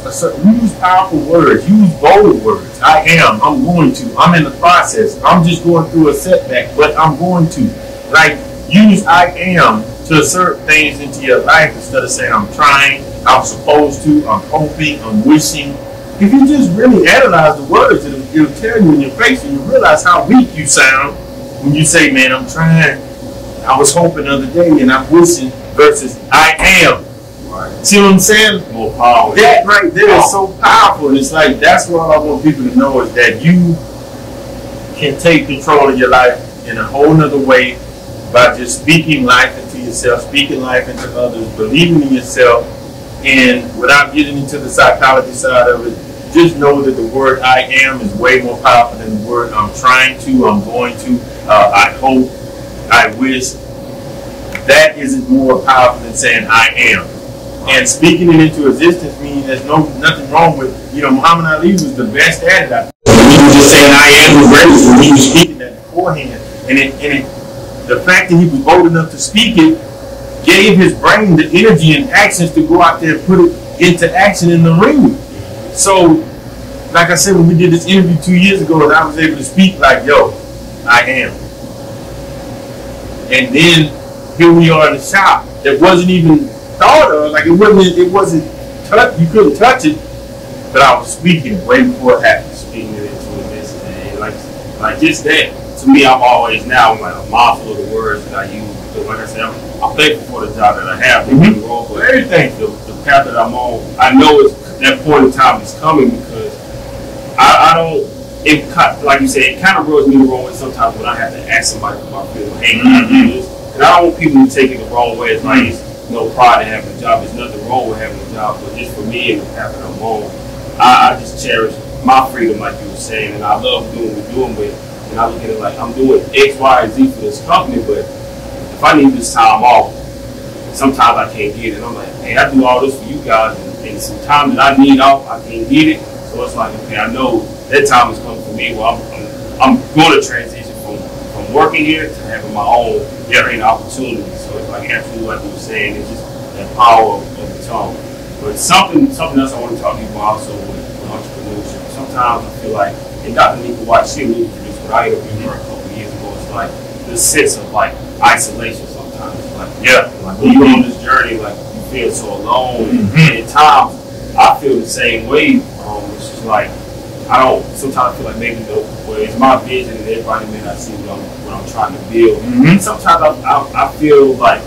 powerful words, use bold words. I am, I'm going to, I'm in the process. I'm just going through a setback, but I'm going to. Like, use I am to assert things into your life instead of saying I'm trying, I'm supposed to, I'm hoping, I'm wishing. If you just really analyze the words, it'll tell you in your face, and you realize how weak you sound when you say, man, I'm trying, I was hoping the other day, and I'm wishing, versus I am. Right. See what I'm saying? More power. That right there is so powerful. And it's like, that's what I want people to know, is that you can take control of your life in a whole nother way by just speaking life into yourself, speaking life into others, believing in yourself, and without getting into the psychology side of it, just know that the word I am is way more powerful than the word I'm trying to, I'm going to, I hope, I wish. That isn't more powerful than saying I am. And speaking it into existence means there's nothing wrong with, Muhammad Ali was the best at it. He was just saying I am was great when he was speaking that beforehand. And the fact that he was bold enough to speak it gave his brain the energy and actions to go out there and put it into action in the ring. So, like I said, when we did this interview 2 years ago, and I was able to speak like, yo, I am. And then here we are in the shop that wasn't even thought of, like it wasn't you couldn't touch it, but I was speaking it way before it happened. Speaking it into this, and like just that, to me, I'm always now I'm mindful of the words that I use. Because like I said, I'm thankful for the job that I have, the role, but everything, the path that I'm on, I know that point in time is coming, because I don't, like you said, it kind of rubs me the wrong way sometimes when I have to ask somebody for my feeling, hey, can I do this? And I don't want people to take it the wrong way. It's like, it's no pride in having a job. There's nothing wrong with having a job, but just for me and the path that I'm on, I just cherish my freedom, like you were saying, and I love doing what we're doing, but and I look at it like I'm doing X, Y, and Z for this company, but if I need this time off, sometimes I can't get it. And I'm like, hey, I do all this for you guys, and some time that I need off, I can't get it. So it's like, okay, I know that time is coming for me. Well, I'm going to transition from working here to having my own getting opportunity. So it's like absolutely like you were saying, it's just that power of the tongue. But something else I want to talk to you about also with entrepreneurship. Sometimes I feel like, and Dr. Nika White, she alluded to this, but I interviewed her a couple of years ago. It's like this sense of like isolation sometimes. Like, like when you're on this journey, like you feel so alone. And at times I feel the same way. It's just like sometimes I feel like maybe it's my vision and everybody may not see what I'm trying to build. Sometimes I feel like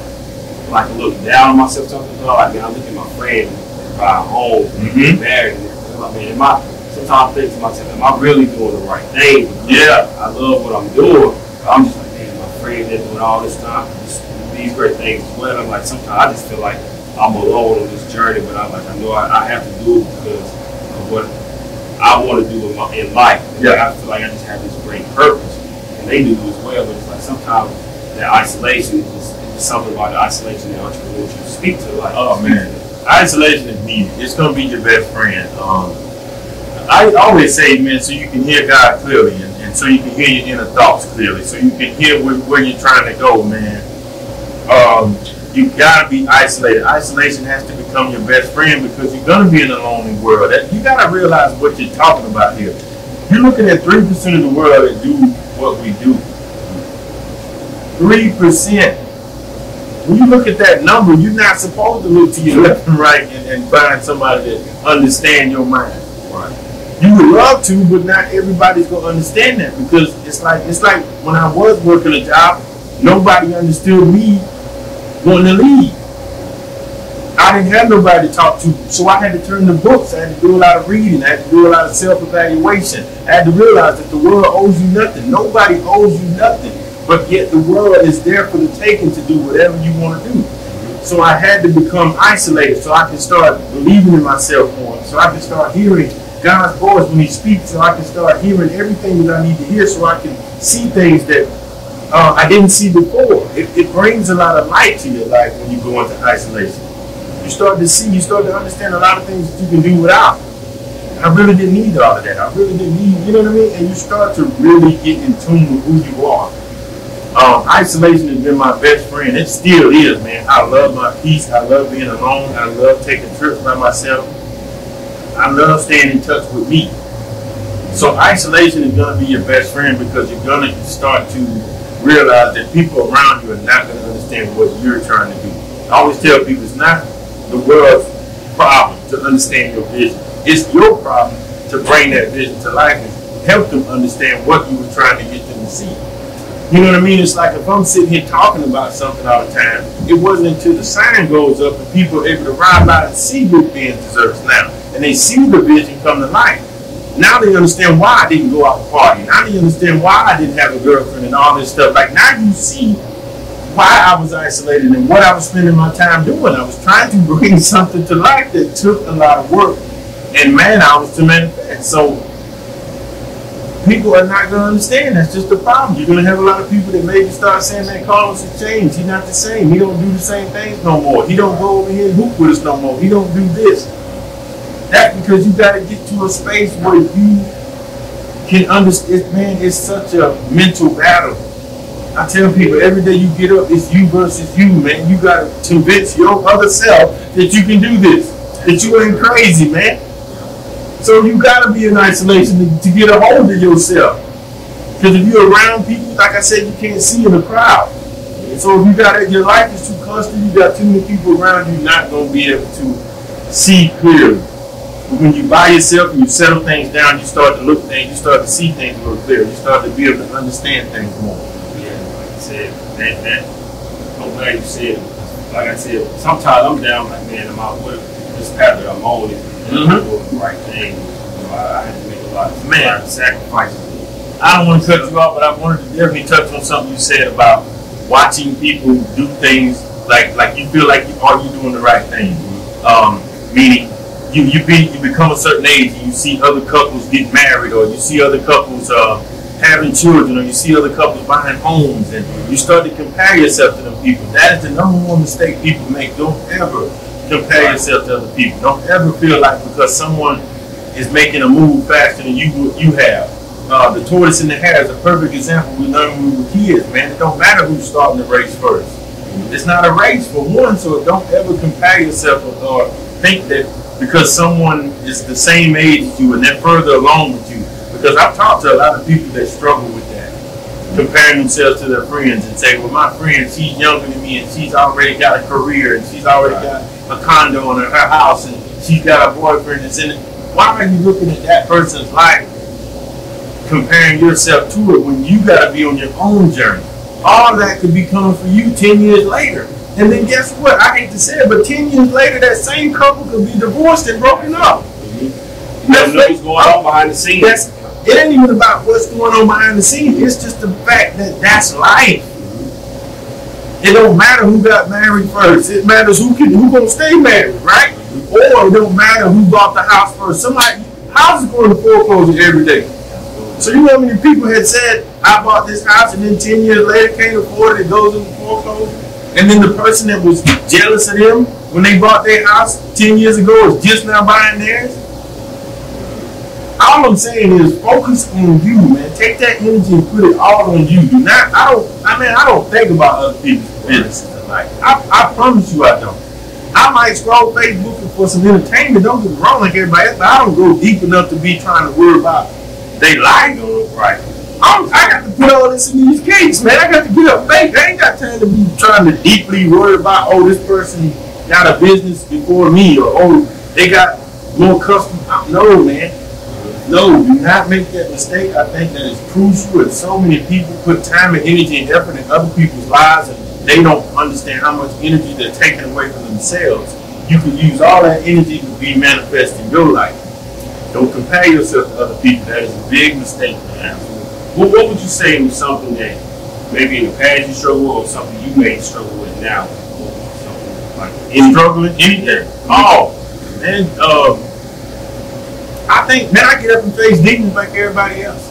I look down on myself. Sometimes like, man, I look at my friend buy a home, married, and I'm like, man, sometimes I think to myself, am I really doing the right thing? Yeah, I love what I'm doing. I'm just like, man, my friend is doing all this time, these great things as well. I'm like, sometimes I just feel like I'm alone on this journey, but I know I have to do it because of what I want to do in life. Like, I feel like I just have this great purpose, and they do as well. But it's like sometimes that isolation is just something about the isolation that entrepreneurship speak to. Like, oh man, isolation is needed. It's gonna be your best friend. I always say, man, so you can hear God clearly, and so you can hear your inner thoughts clearly, so you can hear where you're trying to go, man. You gotta be isolated. Isolation has to become your best friend because you're gonna be in a lonely world. You gotta realize what you're talking about here. You're looking at 3% of the world that do what we do. 3%. When you look at that number, you're not supposed to look to your left and right and find somebody that understands your mind. Right. You would love to, but not everybody's gonna understand that, because it's like when I was working a job, nobody understood me wanting to leave. I didn't have nobody to talk to, so I had to turn to books. I had to do a lot of reading. I had to do a lot of self-evaluation. I had to realize that the world owes you nothing. Nobody owes you nothing, but yet the world is there for the taking to do whatever you want to do. So I had to become isolated so I can start believing in myself more, so I can start hearing God's voice when He speaks, so I can start hearing everything that I need to hear, so I can see things that I didn't see before. It brings a lot of light to your life when you go into isolation. You start to see, you start to understand a lot of things that you can do without. I really didn't need all of that. I really didn't need, you know what I mean? And you start to really get in tune with who you are. Isolation has been my best friend. It still is, man. I love my peace. I love being alone. I love taking trips by myself. I love staying in touch with me. So isolation is going to be your best friend, because you're going to start to realize that people around you are not going to understand what you're trying to do. I always tell people it's not the world's problem to understand your vision. It's your problem to bring that vision to life and help them understand what you were trying to get them to see. You know what I mean? It's like if I'm sitting here talking about something all the time, it wasn't until the sign goes up and people are able to ride by and see what being deserves now. And they see the vision come to life. Now they understand why I didn't go out partying. Now they understand why I didn't have a girlfriend and all this stuff. Like, now you see why I was isolated and what I was spending my time doing. I was trying to bring something to life that took a lot of work and man hours to manifest. So people are not going to understand. That's just the problem. You're going to have a lot of people that maybe start saying, man, Carlos has changed. He's not the same. He don't do the same things no more. He don't go over here and hoop with us no more. He don't do this. That's because you got to get to a space where you can understand. Man, it's such a mental battle. I tell people every day you get up, it's you versus you, man. You got to convince your other self that you can do this, that you ain't crazy, man. So you got to be in isolation to get a hold of yourself. Because if you're around people, like I said, you can't see in the crowd. So if you got your life is too clustered, you got too many people around you, not going to be able to see clearly. But when you by yourself and you settle things down, you start to look at things, you start to see things a little clearer. You start to be able to understand things more. Said that I'm glad you said it. Like I said, sometimes I'm down like, man, I'm out with this path that I'm on is doing the right thing. You know, I had to make a lot of sacrifices. I don't want to cut you off, but I wanted to definitely touch on something you said about watching people do things like you feel like are you doing the right thing? Meaning you become a certain age and you see other couples get married, or you see other couples having children, or you see other couples buying homes, and you start to compare yourself to them people. That is the number one mistake people make. Don't ever compare yourself to other people. Don't ever feel like because someone is making a move faster than you have. The tortoise and the hare is a perfect example. We learned when we were kids, man. It don't matter who's starting the race first. It's not a race for one, so don't ever compare yourself or think that because someone is the same age as you and they're further along with you. Because I've talked to a lot of people that struggle with that, comparing themselves to their friends and say, well, my friend, she's younger than me and she's already got a career and she's already got a condo in her house and she's got a boyfriend that's in it. Why are you looking at that person's life, comparing yourself to it when you got to be on your own journey? All that could be coming for you 10 years later. And then guess what? I hate to say it, but 10 years later, that same couple could be divorced and broken up. You don't know what's going on behind the scenes. It ain't even about what's going on behind the scenes. It's just the fact that that's life. It don't matter who got married first. It matters who gonna stay married, right? Or it don't matter who bought the house first. Somebody house is going to foreclosure every day. So you know how many people had said, I bought this house and then 10 years later can't afford it, it goes into foreclosure. And then the person that was jealous of them when they bought their house 10 years ago is just now buying theirs. All I'm saying is focus on you, man. Take that energy and put it all on you. I don't think about other people's businesses in life. I promise you I don't. I might scroll Facebook for some entertainment. Don't get me wrong like everybody else, but I don't go deep enough to be trying to worry about they life going right. I got to put all this in these cakes, man. I got to get up late. I ain't got time to be trying to deeply worry about, oh, this person got a business before me, or oh, they got more customers. No, man. No, do not make that mistake. I think that is crucial. And so many people put time and energy and effort in other people's lives, and they don't understand how much energy they're taking away from themselves. You can use all that energy to be manifest in your life. Don't compare yourself to other people. That is a big mistake, man. What would you say was something that maybe in the past you struggled with, or something you may struggle with now? Something like struggling, anything. Oh, man. I think, man, I get up and face demons like everybody else.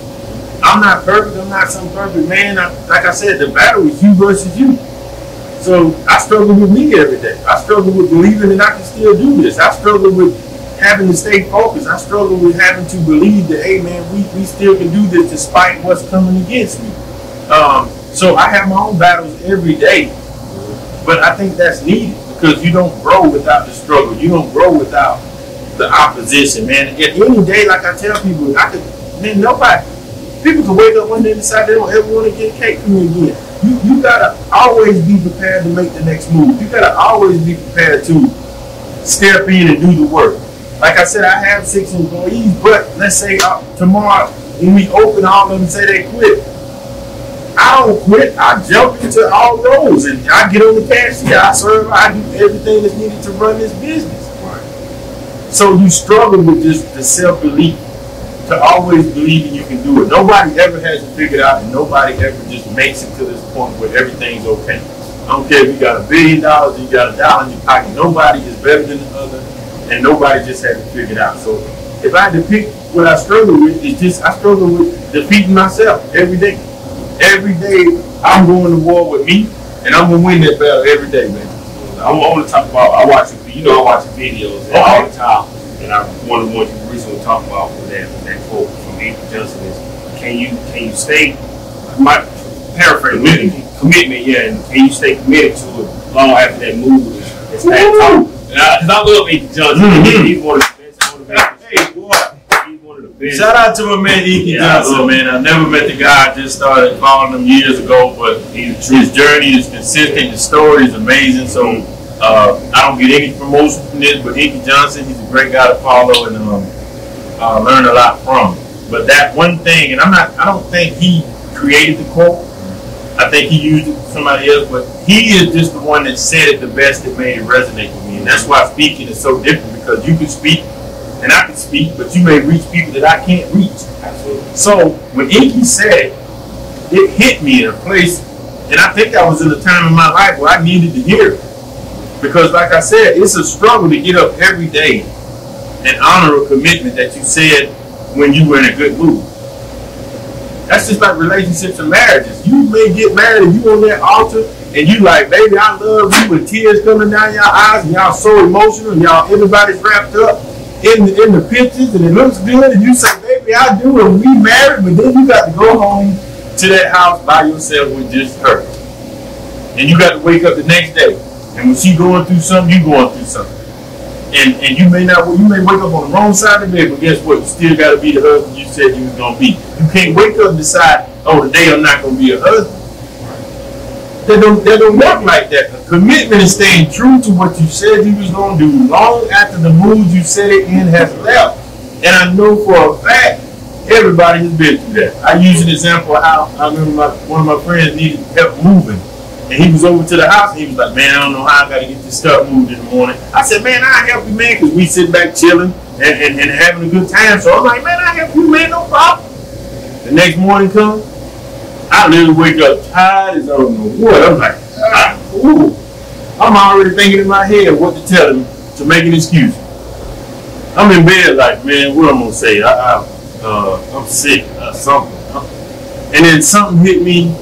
I'm not perfect. I'm not some perfect man. Like I said, the battle is you versus you. So I struggle with me every day. I struggle with believing that I can still do this. I struggle with having to stay focused. I struggle with having to believe that, hey, man, we still can do this despite what's coming against me. So I have my own battles every day. But I think that's needed because you don't grow without the struggle. You don't grow without the opposition, man. At any day, like I tell people, people can wake up one day and decide they don't ever want to get a cake from me again. You gotta always be prepared to make the next move. You gotta always be prepared to step in and do the work. Like I said, I have 6 employees, but let's say tomorrow when we open, all of them say they quit. I don't quit. I jump into all roles and I get on the cashier. I serve. I do everything that's needed to run this business. Right. So you struggle with just the self-belief to always believing you can do it. Nobody ever has it figured out, and nobody ever just makes it to this point where everything's okay. I don't care if you got $1 billion, you got $1 in your pocket. Nobody is better than the other, and nobody just has it figured out. So if I had to pick what I struggle with, it's just I struggle with defeating myself every day. Every day I'm going to war with me, and I'm gonna win that battle every day, man. I want to talk about. I watch videos all the time, and one of the ones you recently talked about was that quote from Anthony Johnson is, "Can you stay?" My paraphrase, commitment, yeah. And can you stay committed to it long after that move is passed out? Because I love Anthony Johnson. Mm-hmm. He's one of the best motivators. Hey, boy. Shout out to my man Anthony Johnson, man. I never met the guy. I just started following him years ago, but his journey is consistent. His story is amazing. So I don't get any promotion from this, but Anthony Johnson, he's a great guy to follow and learn a lot from. But that one thing, and I don't think he created the quote. I think he used it for somebody else, but he is just the one that said it the best that made it resonate with me. And that's why speaking is so different, because you can speak and I can speak, but you may reach people that I can't reach. Absolutely. So when Inky said it hit me in a place, and I think I was in a time in my life where I needed to hear it. Because like I said, it's a struggle to get up every day and honor a commitment that you said when you were in a good mood. That's just like relationships and marriages. You may get married and you on that altar and you like, baby, I love you, with tears coming down your eyes and y'all so emotional and y'all everybody's wrapped up in the pictures and it looks good and you say, baby, I do, and we married, but then you got to go home to that house by yourself with just her. And you got to wake up the next day. And when she going through something, you going through something. And you may wake up on the wrong side of the bed, but guess what? You still got to be the husband you said you was going to be. You can't wake up and decide, oh, today I'm not going to be a husband. That don't work like that. A commitment is staying true to what you said you was going to do long after the mood you said it in has left. And I know for a fact, everybody has been through that. I use an example of how I remember one of my friends needed help moving. And he was over to the house and he was like, man, I don't know how I got to get this stuff moved in the morning. I said, man, I'll help you, man, because we sitting back chilling and having a good time. So I'm like, man, I'll help you, man, no problem. The next morning comes, I literally wake up tired as I don't know what. I'm like, I'm already thinking in my head what to tell him to make an excuse. I'm in bed like, man, what I'm going to say? I'm sick or something. And then something hit me.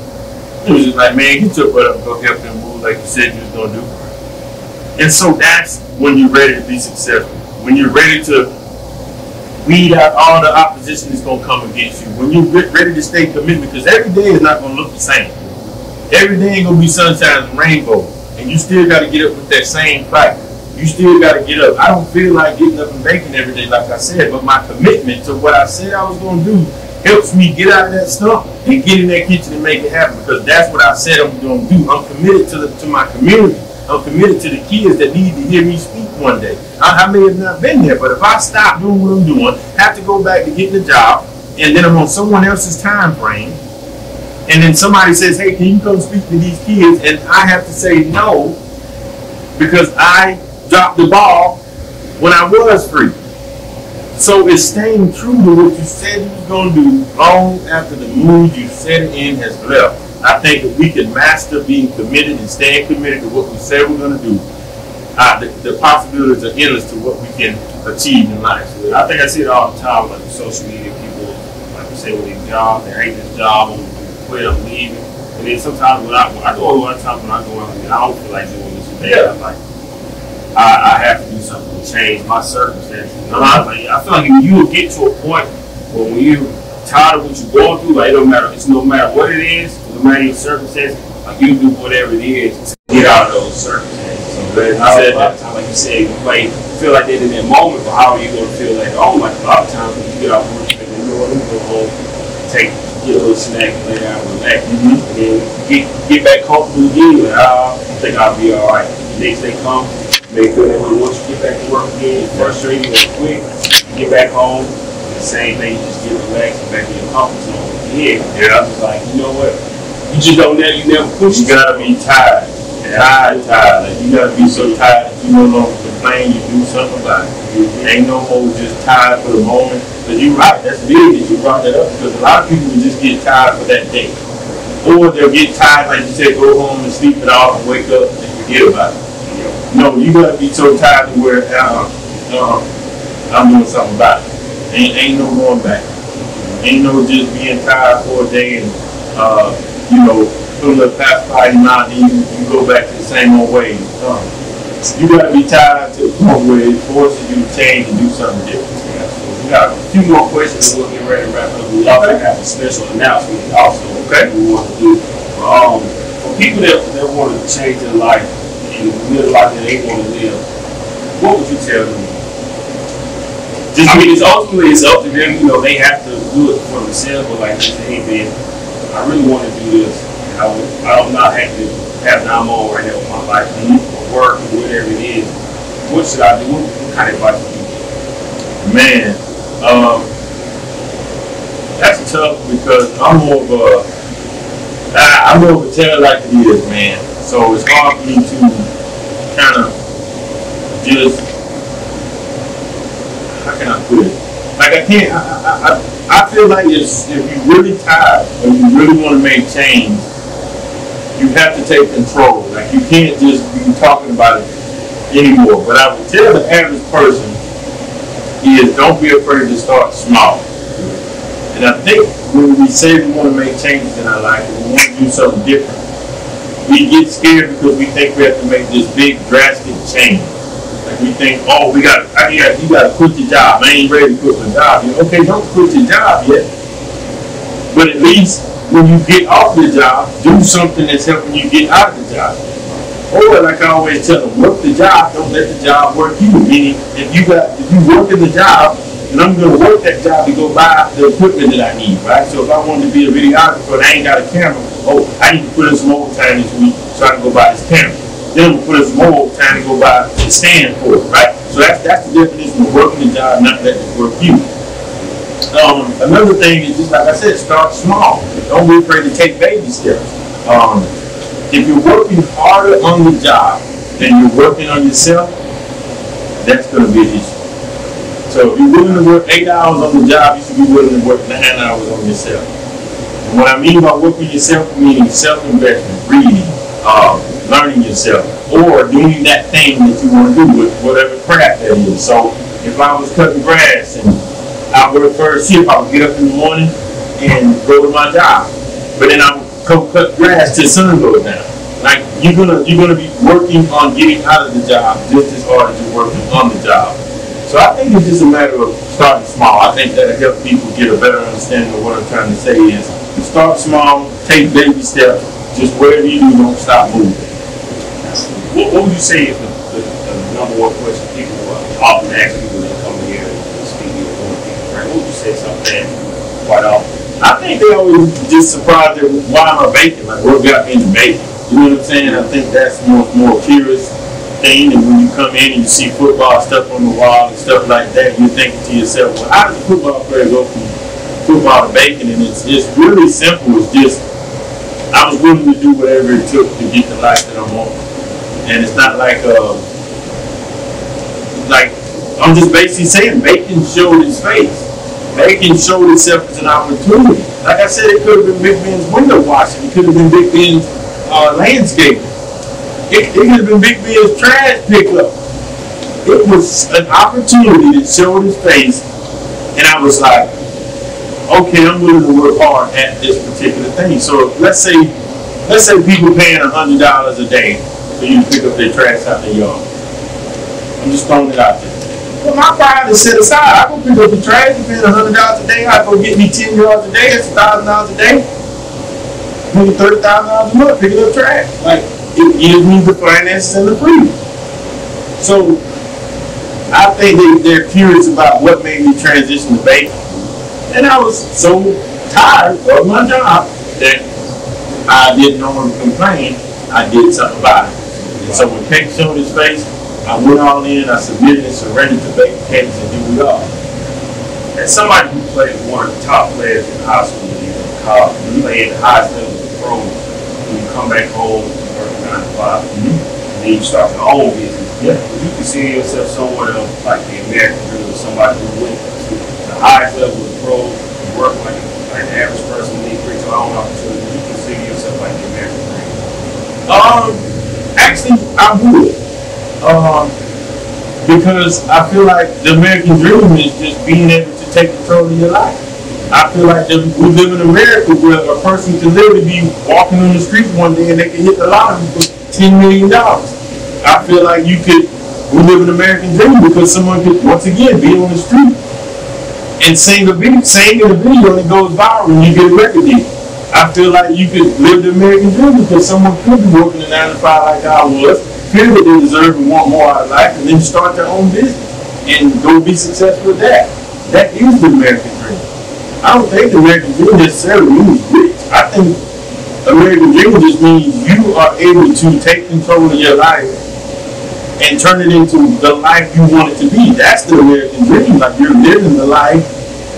It was just like, man, get your butt up and go help them move like you said you was going to do. And so that's when you're ready to be successful. When you're ready to weed out all the opposition that's going to come against you. When you're ready to stay committed, because every day is not going to look the same. Every day ain't going to be sunshine and rainbow. And you still got to get up with that same fight. You still got to get up. I don't feel like getting up and baking every day, like I said, but my commitment to what I said I was going to do helps me get out of that stuff and get in that kitchen and make it happen, because that's what I said I'm going to do. I'm committed to my community. I'm committed to the kids that need to hear me speak one day. I may have not been there, but if I stop doing what I'm doing, have to go back to get the job, and then I'm on someone else's time frame, and then somebody says, hey, can you come speak to these kids? And I have to say no because I dropped the ball when I was free. So it's staying true to what you said you was going to do long after the mood you set it in has left. I think if we can master being committed and staying committed to what we said we're going to do, the possibilities are endless to what we can achieve in life. So I think I see it all the time, like social media people, like you say, with their job, they hate this job, I'm quit, I'm leaving. And then sometimes when I go a lot of times when I go out, I don't feel like doing this today. Yeah. I'm like, I have to do something to change my circumstances. Like, I feel like if you will get to a point where when you're tired of what you're going through, like it don't matter. It's no matter what it is, no matter your circumstances. Like you do whatever it is to get out of those circumstances. So a lot of times, like you said, you might feel like that in that moment, but how are you going to feel later on? Like a lot of times when you get off work, you know what, I'm going to go home, get a little snack, and lay down, relax, and then get back comfortable again. Like, I think I'll be all right. The next day comes. Make good. And once you get back to work again, you're frustrated, you're quick, you get back home, the same thing, you just get relaxed and back in your comfort zone. Yeah. I was like, you know what? You just don't you never push. You gotta be tired. Tired. Like you gotta be so tired that you no longer complain, you do something about it. Ain't no more just tired for the moment. Because you're right, that's big that you brought that up. Because a lot of people will just get tired for that day. Or they'll get tired, like you said, go home and sleep it off and wake up and forget about it. No, you gotta be so tired to where I'm doing something about it. Ain't no going back. Ain't no just being tired for a day and put a little pacify in your mind and you go back to the same old ways. You gotta be tired to the point where it forces you to change and do something different. Yeah, so we got a few more questions and we'll get ready to wrap up. We also have a special announcement also we want to do. For people that want to change their life, live the life that they want to live, what would you tell them? It's ultimately up to them. They have to do it for themselves. But like they say, hey man, I really want to do this. And I don't not have to have I'm on right now with my life, or work, or whatever it is. What should I do? What kind of advice would you give? Man, that's tough because I'm more of a tell it like it is, man. So it's hard for me to kind of just, how can I put it? Like I feel like if you're really tired or you really want to make change, you have to take control. Like you can't just be talking about it anymore. But I would tell the average person is don't be afraid to start small. And I think when we say we want to make changes in our life, we want to do something different, we get scared because we think we have to make this big drastic change. Like we think, oh, you got to quit your job. I ain't ready to quit my job. Okay, don't quit your job yet. But at least when you get off the job, do something that's helping you get out of the job. Or like I always tell them, work the job, don't let the job work you. Meaning if you work in the job, and I'm going to work that job to go buy the equipment that I need, right? So if I wanted to be a videographer and I ain't got a camera, I need to put in some overtime this week so I can go buy this camera. Then I'm going to put in some more overtime to go buy the stand for it, right? So that's the definition of working the job, not letting it work you. Another thing is just like I said, start small. Don't be afraid to take baby steps. If you're working harder on the job than you're working on yourself, that's going to be an issue. So if you're willing to work 8 hours on the job, you should be willing to work 9 hours on yourself. And what I mean by working yourself, meaning self-investment, reading, learning yourself, or doing that thing that you want to do with whatever craft that is. So if I was cutting grass and I work first shift, I would get up in the morning and go to my job. But then I would come cut grass till the sun goes down. Like you're gonna be working on getting out of the job just as hard as you're working on the job. So I think it's just a matter of starting small. I think that'll help people get a better understanding of what I'm trying to say is start small, take baby steps, just whatever you do, don't stop moving. What would you say is the number one question people often ask people that come here and speak to people, right? What would you say something quite often? I think they always just surprised at why am I baking? Like what got me into baking? You know what I'm saying? I think that's more curious. thing, and when you come in and you see football stuff on the wall and stuff like that, you're thinking to yourself, well, how does a football player go from football to bacon? And it's really simple. It's just I was willing to do whatever it took to get the life that I want. And it's not like I'm just basically saying bacon showed its face. Bacon showed itself as an opportunity. Like I said, it could have been Big Ben's window washing. It could have been Big Ben's landscaping. It could have been Big Ben's trash pickup. It was an opportunity that showed its face, and I was like, okay, I'm willing to work hard at this particular thing. So let's say people paying $100 a day for you to pick up their trash out their yard. I'm just throwing it out there. Well, my pride is set aside. I go pick up the trash, you paying $100 a day. I go get me 10 yards a day. That's $1,000 a day. Maybe $30,000 a month picking up trash. Like, it gives me the finances and the freedom. So I think they're curious about what made me transition to bacon. And I was so tired of my job that I didn't want to complain. I did something about it. And so when Cake showed his face, I went all in, I submitted and surrendered to Bacon Cakes, and here we are. As somebody who played one of the top players in high school, college, you play at the highest level of the pro, when you come back home, you work 9 to 5, and then you start your own business. Yeah. You can see yourself somewhere like the American dream, somebody who went to the highest level of the pro, you work like the average person, and you create your own opportunity. You can see yourself like the American dream. Actually, I would. Because I feel like the American dream is just being able to take control of your life. I feel like we live in America where a person can literally be walking on the street one day and they can hit the lottery for $10 million. I feel like we live an American dream because someone could, once again, be on the street and sing in a video and it goes viral and you get a record deal. I feel like you could live the American dream because someone could be working a 9 to 5 like I was, feel that they deserve and want more out of life, and then start their own business and go be successful with that. That is the American dream. I don't think the American dream necessarily means rich. I think American dream just means you are able to take control of your life and turn it into the life you want it to be. That's the American dream. Like you're living the life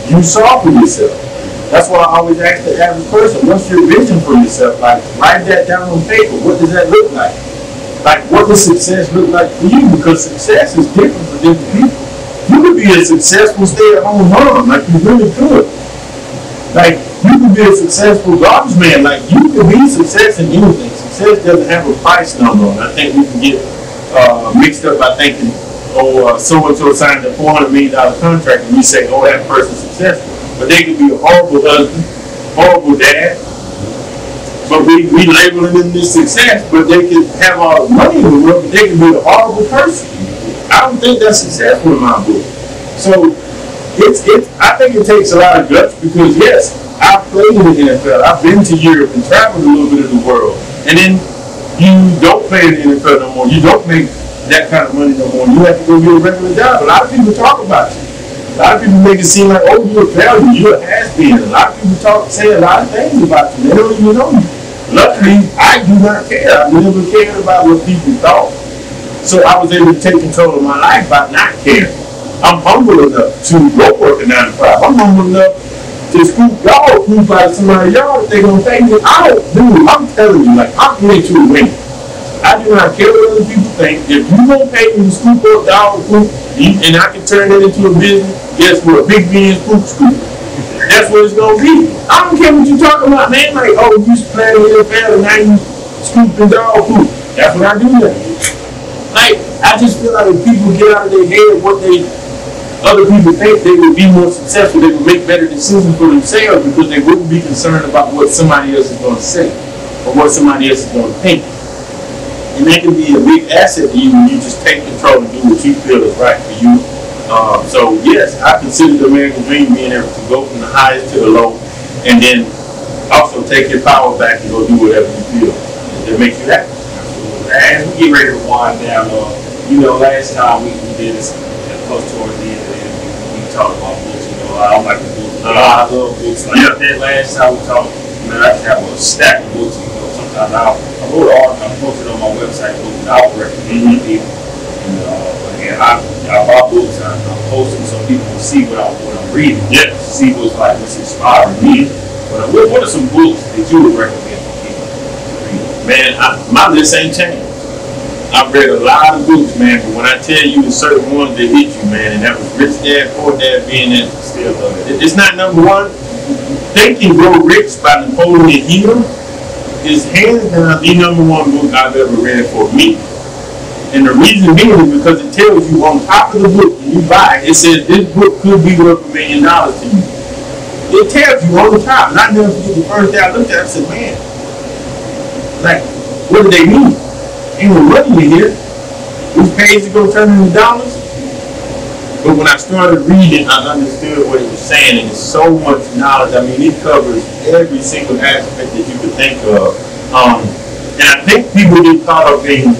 you saw for yourself. That's why I always ask the average person, what's your vision for yourself? Like, write that down on paper. What does that look like? Like, what does success look like for you? Because success is different for different people. You could be a successful stay-at-home mom, like you really could. Like, you could be a successful garbage man. Like, you could be success in anything. Success doesn't have a price number. And I think we can get mixed up by thinking, so-and-so signed a $400 million contract, and we say, oh, that person's successful. But they could be a horrible husband, horrible dad, but we labeling them as success, but they could have all the money in the world, but they could be a horrible person. I don't think that's successful in my book. So I think it takes a lot of guts because yes, I've played in the NFL, I've been to Europe and traveled a little bit of the world, and then you don't play in the NFL no more, you don't make that kind of money no more, you have to go get a regular job. A lot of people talk about you. A lot of people make it seem like, oh, you're a failure, you're a has-been. A lot of people say a lot of things about you. They don't even know you. Luckily, I do not care. I never cared about what people thought. So I was able to take control of my life by not caring. I'm humble enough to go work a 9 to 5. I'm humble enough to scoop dog poop out of somebody's yard if they're going to pay me. I'm telling you, like, I'm into a win. I do not care what other people think. If you don't pay me to scoop up dog poop and I can turn it into a business, guess what? Big Ben's poop scoop. That's what it's going to be. I don't care what you're talking about, man. Like, oh, you used to play in the NFL and now you scooping dog poop. That's what I do now. Like, I just feel like if people get out of their head what other people think, they would be more successful. They would make better decisions for themselves because they wouldn't be concerned about what somebody else is going to say or what somebody else is going to think. And that can be a big asset to you when you just take control and do what you feel is right for you. So yes, I consider the American dream being able to go from the highest to the low, and then also take your power back and go do whatever you feel that makes you happy. As we get ready to wind down, last time we did this close towards the end of the interview, we talked about books. I don't like the books. I love books. Like that last time we talked, man, I have a stack of books. Sometimes I'll I wrote an article, I posted on my website, books I would recommend to people. And I bought books, and I post them so people can see what I'm reading. Yes. See what's inspiring me. But what are some books that you would recommend for people to read? Man, my list ain't changed. I've read a lot of books, man, but when I tell you the certain ones that hit you, man, and that was Rich Dad, Poor Dad being that, Still love it. it's not number one. Think and Grow Rich by Napoleon Hill is hands down the number one book I've ever read for me. And the reason being is because it tells you on top of the book, when you buy it, it says this book could be worth $1 million to you. It tells you on the top. Not never forget the first day I looked at it, I said, man, like, what do they mean? Ain't no money in here. These pages are going to turn into dollars. But when I started reading, I understood what it was saying, and it's so much knowledge. I mean, it covers every single aspect that you could think of. And I think people get caught up in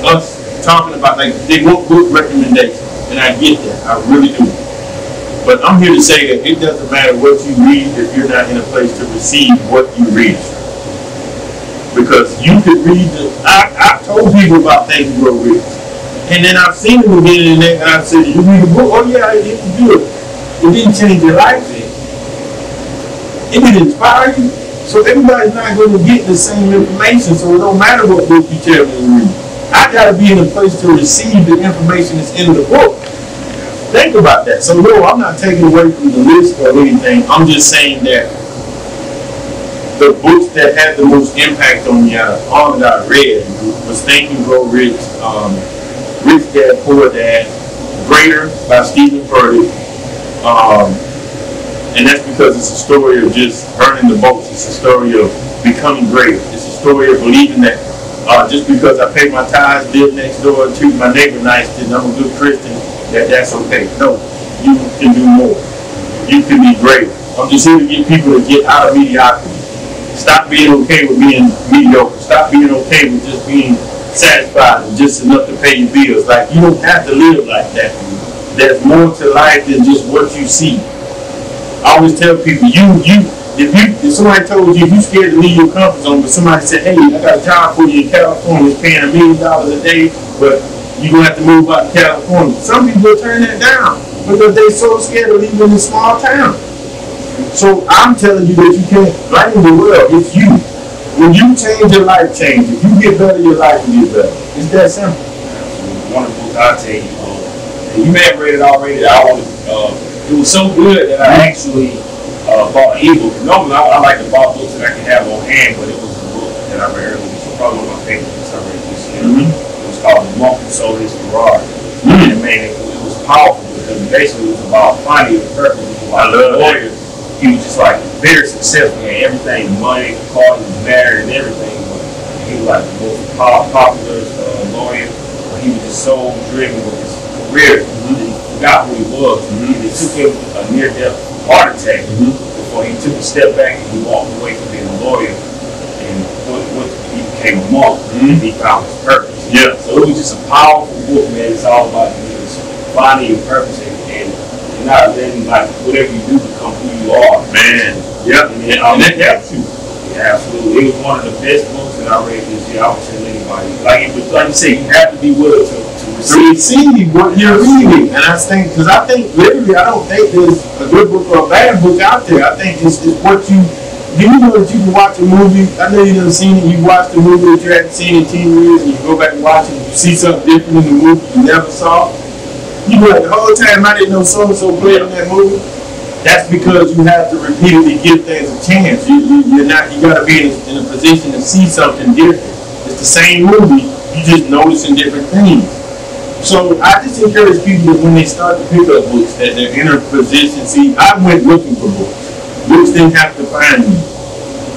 us talking about, like, they want book recommendations, and I get that. I really do. But I'm here to say that it doesn't matter what you read if you're not in a place to receive what you read. Because you could read I've told people about Think and Grow Rich. And then I've seen them again, and I said, you read the book? Oh yeah, it was good. It didn't change your life. It didn't inspire you. So everybody's not going to get the same information, so it don't matter what book you tell me to read. I got to be in a place to receive the information that's in the book. Think about that. So no, I'm not taking away from the list or anything. I'm just saying that the books that had the most impact on me out of all that I read was Think and Grow Rich, Rich Dad, Poor Dad, Greater by Stephen Furtick. And that's because it's a story of just earning the boats. It's a story of becoming great. It's a story of believing that just because I pay my tithes, live next door, and treat my neighbor nice, and I'm a good Christian, that's okay. No, you can do more. You can be great. I'm just here to get people to get out of mediocrity. Stop being okay with being mediocre. Stop being okay with just being satisfied and just enough to pay your bills. Like, you don't have to live like that. There's more to life than just what you see. I always tell people, if somebody told you scared to leave your comfort zone, but somebody said, hey, I got a job for you in California, it's paying $1 million a day, but you're gonna have to move out to California. Some people will turn that down because they're so scared of leaving a small town. So I'm telling you that you can't blame the world. It's you. When you change, your life changes. If you get better, your life will get better. It's that simple. One of the books I'll tell you, and you may have read it already. It was so good that I actually bought an ebook. Normally, I like to buy books that I can have on hand, but it was a book that I read earlier. It's probably one of my favorite books I read this year. It was called The Monk Who Sold His Ferrari. And man, it was powerful because basically it was about finding the purpose. I love lawyers. He was just like very successful. He had everything, money, car, he was married and everything. But he was like the most popular lawyer. But he was just so driven with his career. He forgot who he was. It took him a near-death heart attack before he took a step back and he walked away from being a lawyer. And he became a monk. He found his purpose. Yeah. So it was just a powerful book, man. It's all about finding your purpose and not letting like whatever you do become who you are. Man. Yep. And that helps you. Yeah, absolutely. It was one of the best books that I read this year. I would tell anybody. Like you say, you have to be willing to receive what you're reading. And I think literally, I don't think there's a good book or a bad book out there. I think it's what you. Do you know that you can watch a movie? I know you've never seen it. You watched a movie that you hadn't seen in 10 years, and you go back and watch it, and you see something different in the movie you never saw. You know, the whole time I didn't know so-and-so played in that movie. That's because you have to repeatedly give things a chance. You got to be in a position to see something different. It's the same movie, you just noticing different things. So I just encourage people that when they start to pick up books, that they're in a position. See, I went looking for books. Books didn't have to find me.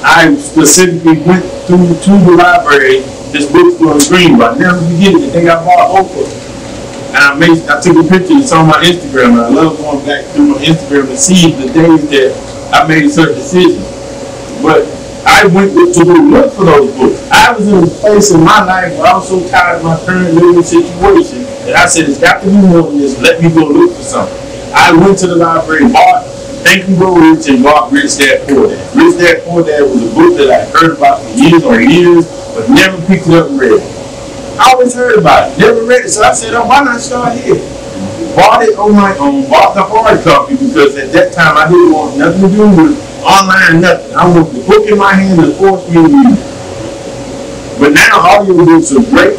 I specifically went to the library, this bookstore in Greenville. I never forget it. The day I bought Oprah. And I took a picture, it's on my Instagram, and I love going back through my Instagram to see the days that I made certain decisions. But I went to go look for those books. I was in a place in my life where I was so tired of my current living situation that I said, it's got to be more than this, let me go look for something. I went to the library, bought Think and Grow Rich and Rich Dad Poor Dad. Rich Dad Poor Dad was a book that I heard about for years on years, but never picked it up and read it. I always heard about it, never read it, so I said, oh, why not start here? Bought it on my own, bought the hard copy because at that time I didn't want nothing to do with online, nothing. I want the book in my hand and force me to read it. But now audiobooks are great.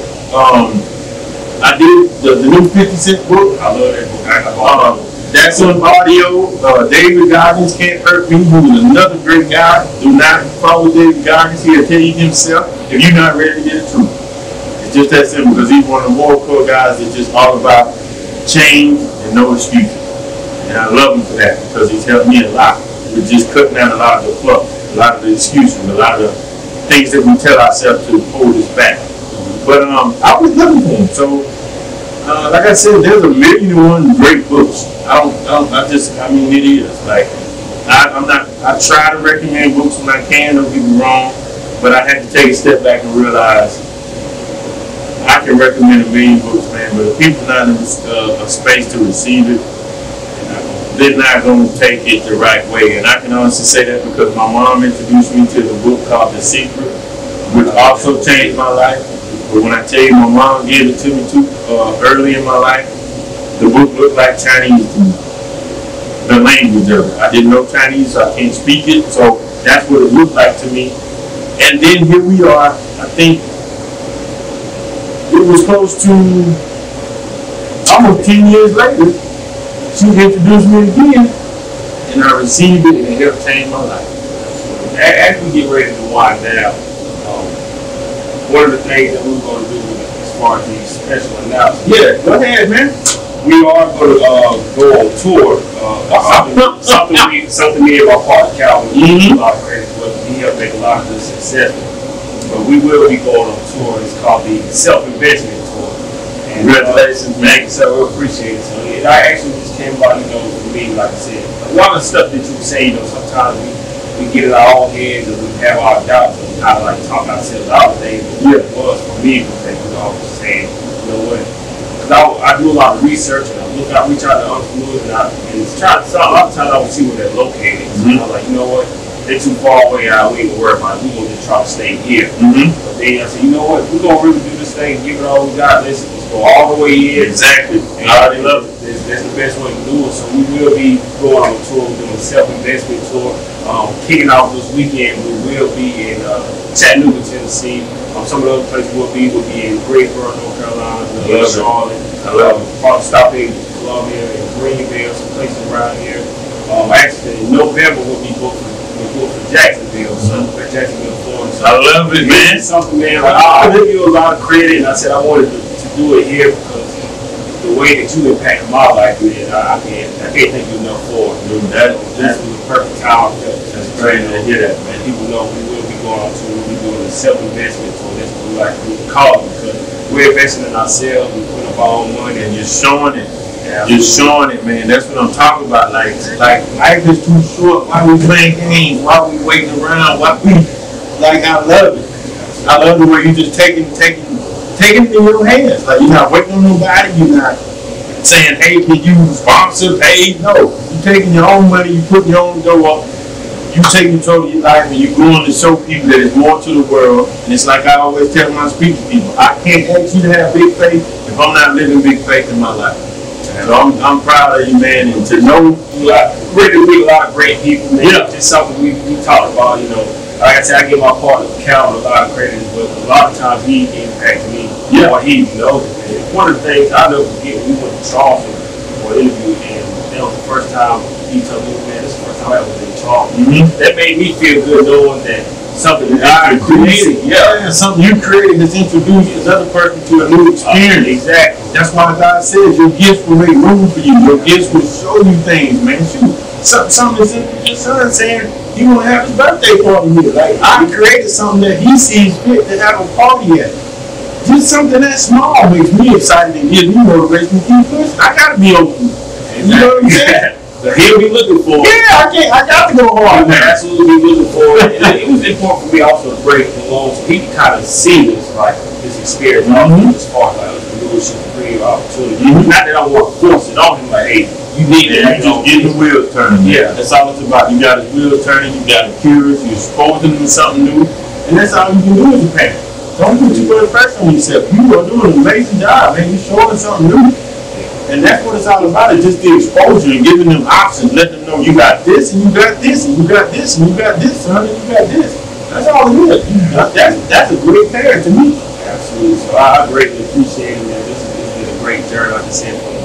I did the new 50 Cent book. I love that book. That's on audio. David Goggins, Can't Hurt Me, who is another great guy. Do not follow David Goggins. He'll tell you himself if you're not ready to get it true. It's just that simple because he's one of the hardcore guys that's just all about change and no excuses. And I love him for that because he's helped me a lot with just cutting down a lot of the fluff, a lot of the excuses, a lot of the things that we tell ourselves to hold us back. But I was looking for him. So, like I said, there's 1,000,001 great books. I mean, it is. Like, I try to recommend books when I can, don't get me wrong, but I had to take a step back and realize I can recommend 1,000,000 books, man, but if people not in a space to receive it, they're not going to take it the right way. And I can honestly say that because my mom introduced me to the book called The Secret, which also changed my life. But when I tell you my mom gave it to me too early in my life, the book looked like Chinese to me. The language of it. I didn't know Chinese, so I can't speak it. So that's what it looked like to me. And then here we are, I think, it was close to almost 10 years later, she introduced me again, and I received it, and it helped change my life. As we get ready to wind down, one of the things that we're going to do as far as these special announcements. Yeah, go ahead, man. We are going to go on tour. Something me and my partner Calvin, a lot of credit, but he helped make a lot of this successful. But we will be going on tour. It's called the Self-Investment Tour. And, congratulations, man. So we appreciate it. So it actually just came about, for me, like I said, a lot of stuff that you say, sometimes we get in our own heads and we have our doubts and how to talk ourselves out of things. But it was for me, because I was saying, you know what? Because I do a lot of research and I reach out to entrepreneurs and a lot of times I would see where they're located. So I'm like, you know what? They're too far away, we ain't gonna worry about it. We're gonna just try to stay here. But then I said, you know what? We're gonna really do this thing, give it all we got. Let's go all the way in. Exactly. And I already love it. That's the best way to do it. So we will be going on a tour, doing a self-investment tour. Kicking off this weekend, we will be in Chattanooga, Tennessee. Some of the other places we'll be in Greensboro, North Carolina, Charlotte. Probably stop in Columbia and Greenville, some places around here. Actually, in November we'll be booked for Jacksonville, Jacksonville, Florida. So I love it, man. It's something, man. I give you a lot of credit, and I said I wanted to do it here because the way that you impacted my life, man, I can't thank you enough for it. Dude, that was the perfect time. That's great to hear that, man. People know we will be going on to, we'll be doing a self-investment tour. That's what we like to call it because we're investing in ourselves, we put up our own money, And you're showing it. Yeah. You're showing it, man. That's what I'm talking about. Like life is too short. Why we playing games? Why we waiting around? Why we I love it. I love the way you just taking it in your hands. Like you're not waiting on nobody. You're not saying, hey, can you sponsor, pay? No. You're taking your own money. You put your own dough up. You take control of your life and you're going to show people that there's more to the world. And it's like I always tell my speaking people, I can't ask you to have big faith if I'm not living big faith in my life. So I'm proud of you, man, and to know really meet a lot of great people, man. Yeah. Just something we talk about, Like I said, I give my partner Calvin a lot of credit, but a lot of times he impacted me more he knows it, man. One of the things I never forget, we went to Charleston for an interview, and that was the first time he told me, man, this is the first time I ever been in Charleston. That made me feel good knowing that something that I created, something you created has introduced another person to a new experience. Exactly. That's why God says your gifts will make room for you. Your gifts will show you things, man. Shoot, something is your son saying he gonna have his birthday party here. Like I created something that he sees fit to have a party at. Just something that small makes me excited and gives me motivation to keep pushing. I gotta be open. You know what I'm saying? He'll be looking for it. Yeah, I got to go hard. Absolutely be looking for it. And it was important for me also to break along so he could kind of see this, this experience, as far as entrepreneurship, creative opportunity. Not that I want to force it on him, like, hey, You need that. You just get the wheels turning. Yeah, that's all it's about. You got his wheels turning. You got him curious. You're exposing him to something new, and that's all you can do as a parent. Don't put too much pressure on yourself. You are doing an amazing job, man. You're showing something new, and that's what it's all about. It's just the exposure and giving them options, letting them know you got this and you got this and you got this and you got this, son, and you got this. That's all it is. That's a great parent to me. Absolutely. So I greatly appreciate it, man. This has been a great journey, like I said, from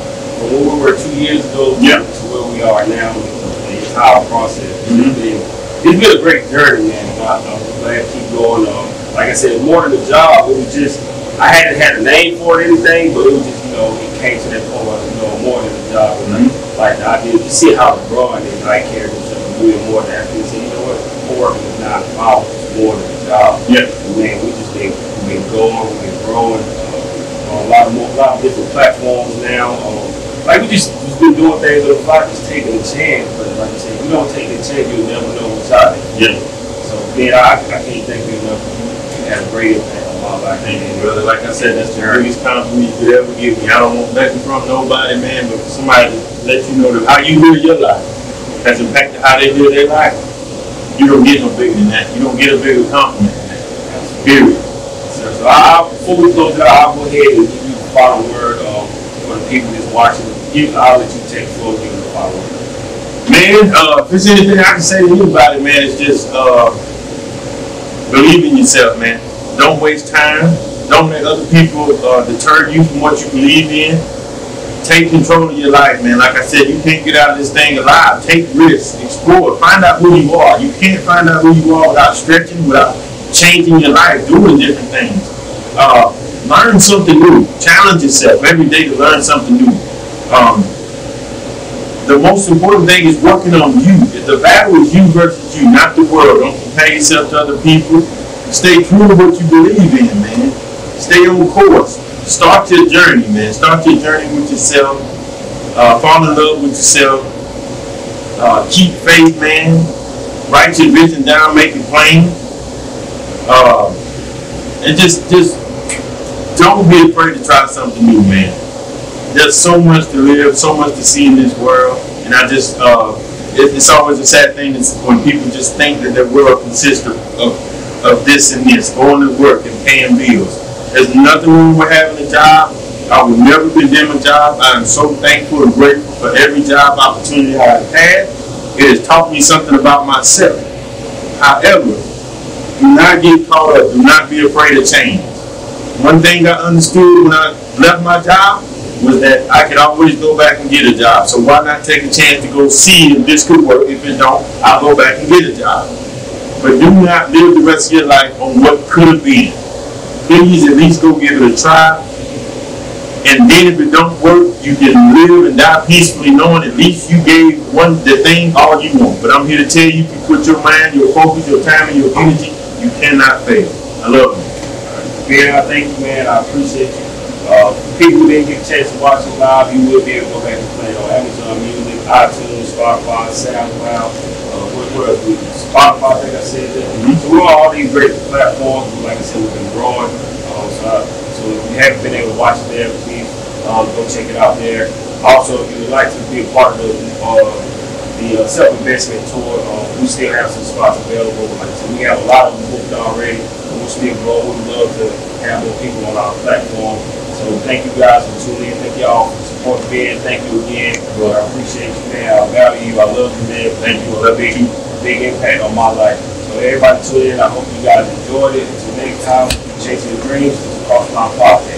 where we were 2 years ago to where we are now, the entire process. It's been a great journey, man. I'm glad to keep going. Like I said, more than a job, it was just, I hadn't had a name for it or anything, but it was just, it came to that point where, more than a job. Like the idea, you see how it's growing, and I carry himself and doing more than that. And say, you know what, working is not about more than a job. Yeah. Man, we've been going, we've been growing, on a lot of different platforms now. Like we just been doing things with a lot, just taking a chance. But like I said, if you don't take the chance, you'll never know what's out there. Yeah. So man, I can't thank you enough. You had a great impact on my life. Thank you, brother. Like I said, that's the biggest compliment you could ever give me. I don't want nothing from nobody, man, but for somebody to let you know that how you live your life has impacted how they live their life. You don't get no bigger than that. You don't get a bigger compliment than that. Period. So before we close it out, I'll go ahead and give you the final word for the people that's watching. I'll let you take the floor and give you the final word. Man, if there's anything I can say to anybody, man, it's just believe in yourself, man. Don't waste time. Don't let other people deter you from what you believe in. Take control of your life, man. Like I said, you can't get out of this thing alive. Take risks, explore, find out who you are. You can't find out who you are without stretching, without changing your life, doing different things. Learn something new. Challenge yourself every day to learn something new. The most important thing is working on you. If the battle is you versus you, not the world. Don't compare yourself to other people. Stay true to what you believe in, man. Stay on course. Start your journey, man. Start your journey with yourself. Fall in love with yourself. Keep faith, man. Write your vision down, make it plain. And just don't be afraid to try something new, man. There's so much to live, so much to see in this world, and I just it's always a sad thing when people just think that their world consists of this and this, going to work and paying bills. There's nothing wrong with having a job. I would never condemn a job. I am so thankful and grateful for every job opportunity I've had. It has taught me something about myself. However, do not get caught up. Do not be afraid of change. One thing I understood when I left my job was that I could always go back and get a job. So why not take a chance to go see if this could work? If it don't, I'll go back and get a job. But do not live the rest of your life on what could have been. Please at least go give it a try. And then if it don't work, you can live and die peacefully knowing at least you gave the thing all you want. But I'm here to tell you, if you put your mind, your focus, your time, and your energy, you cannot fail. I love you. Ben, I thank you, man. I appreciate you. People who didn't get a chance to watch it live, you will be able to go back and play it on Amazon Music, iTunes, Spotify, SoundCloud, Spotify, I think I said that. So we're on all these great platforms. Like I said, we've been growing. So if you haven't been able to watch it there, please go check it out there. Also, if you would like to be a part of the self-investment tour, we still have some spots available. Like I said, we have a lot of them booked already. We'll still grow. We'd love to have more people on our platform. So thank you guys for tuning in. Thank y'all for supporting Ben. Thank you again. I appreciate you, man. I value you. I love you, man. Thank you for a big impact on my life. So everybody tune in. I hope you guys enjoyed it. Until next time, chasing your dreams. This is Crossline Podcast.